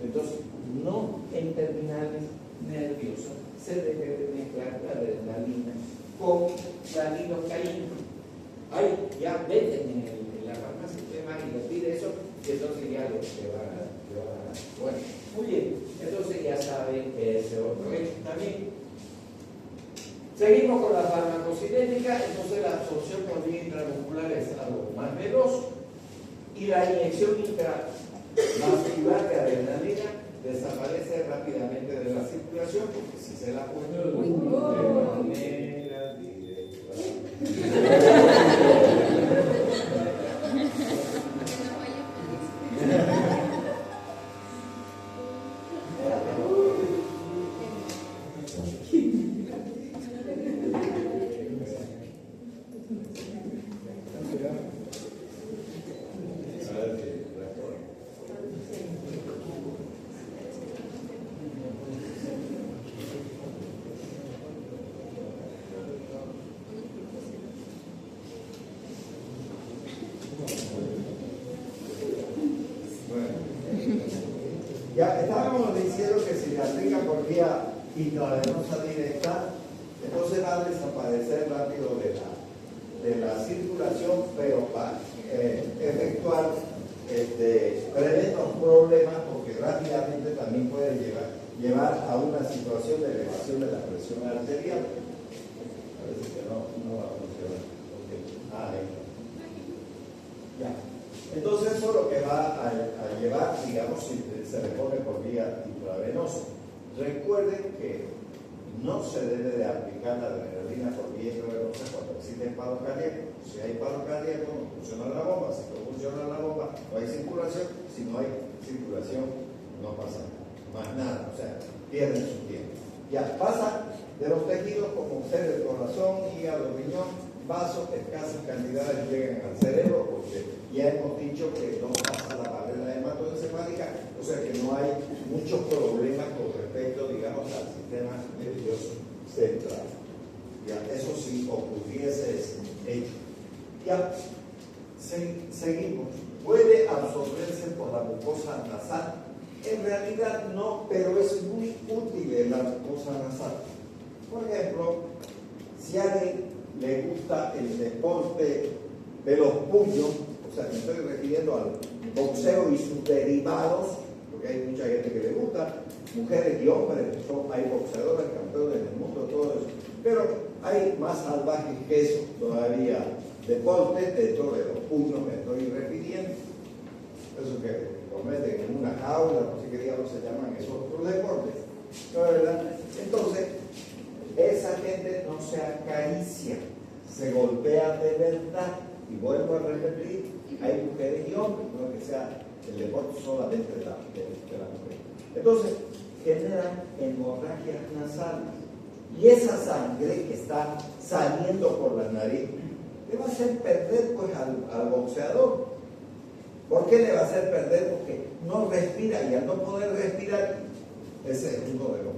Entonces, no en terminales nerviosas se debe de mezclar la adrenalina con la lidocaína. Ahí ya venden en la farmacia, usted va y le pide eso, y entonces ya le van a dar. Bueno, muy bien, entonces ya saben ese otro hecho también. Seguimos con la farmacocinética, entonces la absorción por vía intramuscular es algo más veloz y la inyección intravascular de adrenalina desaparece rápidamente de la circulación porque si se la pone de manera directa. Ya estábamos diciendo que si le aplica por vía intravenosa directa, entonces va a desaparecer rápido de la circulación, pero para efectuar tremendos problemas, porque rápidamente también puede llevar a una situación de elevación de la presión arterial. Parece que no va a funcionar. Okay. Ahí. Ya. Entonces eso es lo que va a llevar, digamos, si se le pone por vía intravenosa. Recuerden que no se debe de aplicar la adrenalina por vía intravenosa cuando existe paro cardíaco. Si hay paro cardíaco, no funciona la bomba. Si no funciona la bomba, no hay circulación. Si no hay circulación, no pasa más nada. O sea, pierden su tiempo. Ya pasa de los tejidos como ser el corazón, hígado, riñón, vasos, escasas cantidades llegan al cerebro, porque ya hemos dicho que no pasa la barrera hematoencefálica, o sea que no hay muchos problemas con respecto, digamos, al sistema nervioso central. Ya, eso sí ocurriese ese hecho. Ya, seguimos. ¿Puede absorberse por la mucosa nasal? En realidad no, pero es muy útil la mucosa nasal. Por ejemplo, si a alguien le gusta el deporte de los puños, o sea, me estoy refiriendo al boxeo y sus derivados, porque hay mucha gente que le gusta, mujeres y hombres, hay boxeadores, campeones del mundo, todo eso, pero hay más salvajes que eso todavía, deportes dentro de los puños me estoy refiriendo, eso que cometen en una jaula, no sé qué diablos se llaman esos otros deportes, ¿no es verdad? Entonces, esa gente no se acaricia, se golpea de verdad. Y vuelvo a repetir, hay mujeres y hombres, no que sea el deporte solamente de la mujer. Entonces, generan hemorragias nasales. Y esa sangre que está saliendo por la nariz le va a hacer perder pues, al boxeador. ¿Por qué le va a hacer perder? Porque no respira, y al no poder respirar, ese es uno de los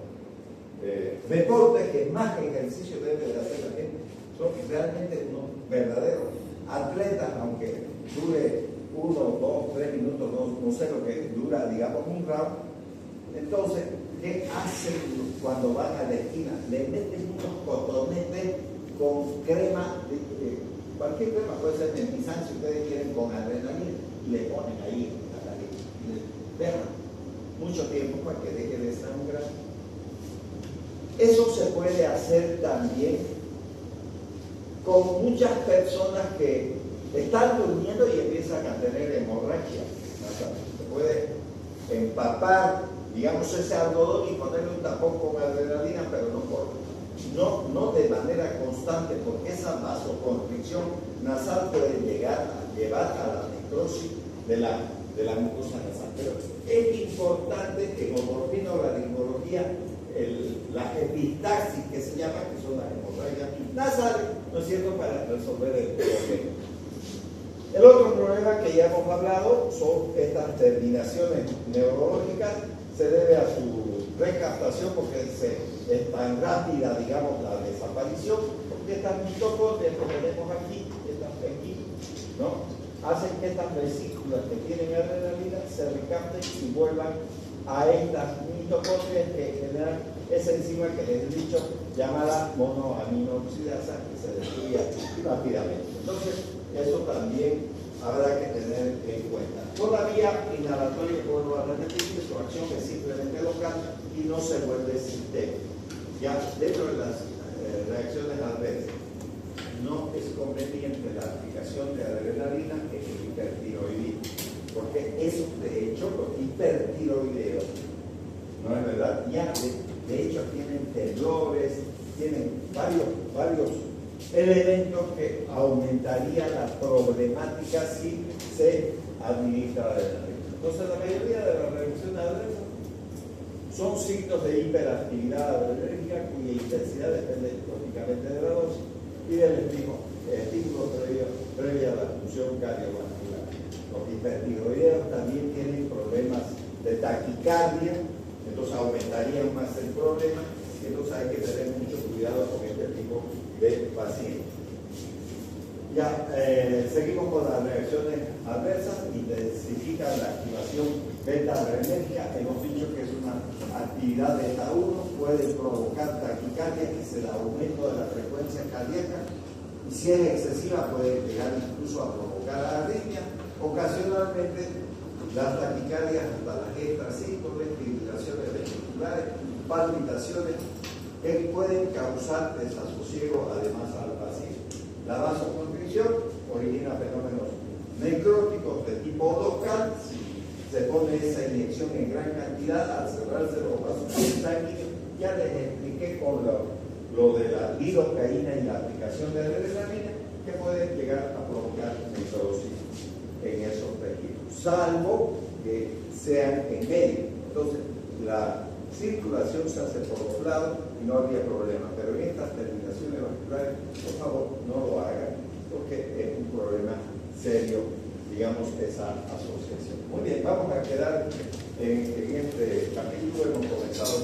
deportes que más ejercicio debe de hacer la gente. Son realmente unos verdaderos atletas, aunque dure 1, 2, 3 minutos, no sé lo que dura, digamos, un round. Entonces, ¿qué hacen cuando van a la esquina? Le meten unos cotonetes con crema, cualquier crema, puede ser mentizán si ustedes quieren, con adrenalina, y le ponen ahí a la nariz, y le dejan mucho tiempo para que deje de sangrar. Eso se puede hacer también con muchas personas que están durmiendo y empiezan a tener hemorragia. Se puede empapar, digamos, ese algodón y ponerle un tapón con adrenalina, pero no de manera constante, porque esa vasoconstricción nasal puede llevar a la necrosis de la mucosa nasal. Pero es importante que como otorrinolaringología, la epistaxis que se llama, que son las hemorragias nasales, ¿no es cierto?, para resolver el problema. El otro problema que ya hemos hablado son estas terminaciones neurológicas, se debe a su recaptación porque es tan rápida, digamos, la desaparición, porque estas mitocondrias que tenemos aquí, ¿no?, hacen que estas vesículas que tienen adrenalina se recapten y vuelvan a estas mitocondrias que generan esa enzima que les he dicho llamada monoaminooxidasa, que se destruye rápidamente. Entonces, eso también habrá que tener en cuenta. Todavía inhalatoria, vuelvo a repetir, su acción es simplemente local y no se vuelve sistémica. Ya dentro de las reacciones adversas, no es conveniente la aplicación de adrenalina en el hipertiroidismo, porque eso, de hecho, los hipertiroideos, ¿no es verdad? Ya de hecho tienen temblores, tienen varios elementos que aumentarían la problemática si se administra adrenalina. Entonces, la mayoría de las reacciones adversas son signos de hiperactividad adrenérgica cuya intensidad depende lógicamente de la dosis y del estímulo previo a la función cardiovascular. Los hipertiroideos también tienen problemas de taquicardia, entonces aumentarían más el problema, y entonces hay que tener mucho cuidado con este tipo de pacientes. Ya, seguimos con las reacciones adversas, intensifican la activación Beta-adrenérgica, hemos dicho que es una actividad beta 1, puede provocar taquicardia, que es el aumento de la frecuencia cardíaca, y si es excesiva puede llegar incluso a provocar arritmia. Ocasionalmente las taquicardias hasta las extrasístoles, fibrilaciones ventriculares, palpitaciones que pueden causar desasosiego además al paciente. La vasoconstricción origina fenómenos necróticos de tipo local. Se pone esa inyección en gran cantidad al cerrarse los vasos sanguíneos. Ya les expliqué con lo de la lidocaína y la aplicación de adrenalina que pueden llegar a provocar necrosis en esos tejidos, salvo que sean en medio. Entonces, la circulación se hace por los lados y no habría problema, pero en estas terminaciones vasculares, por favor, no lo hagan, porque es un problema serio, digamos, esa asociación. Muy bien, vamos a quedar en este capítulo. Hemos comenzado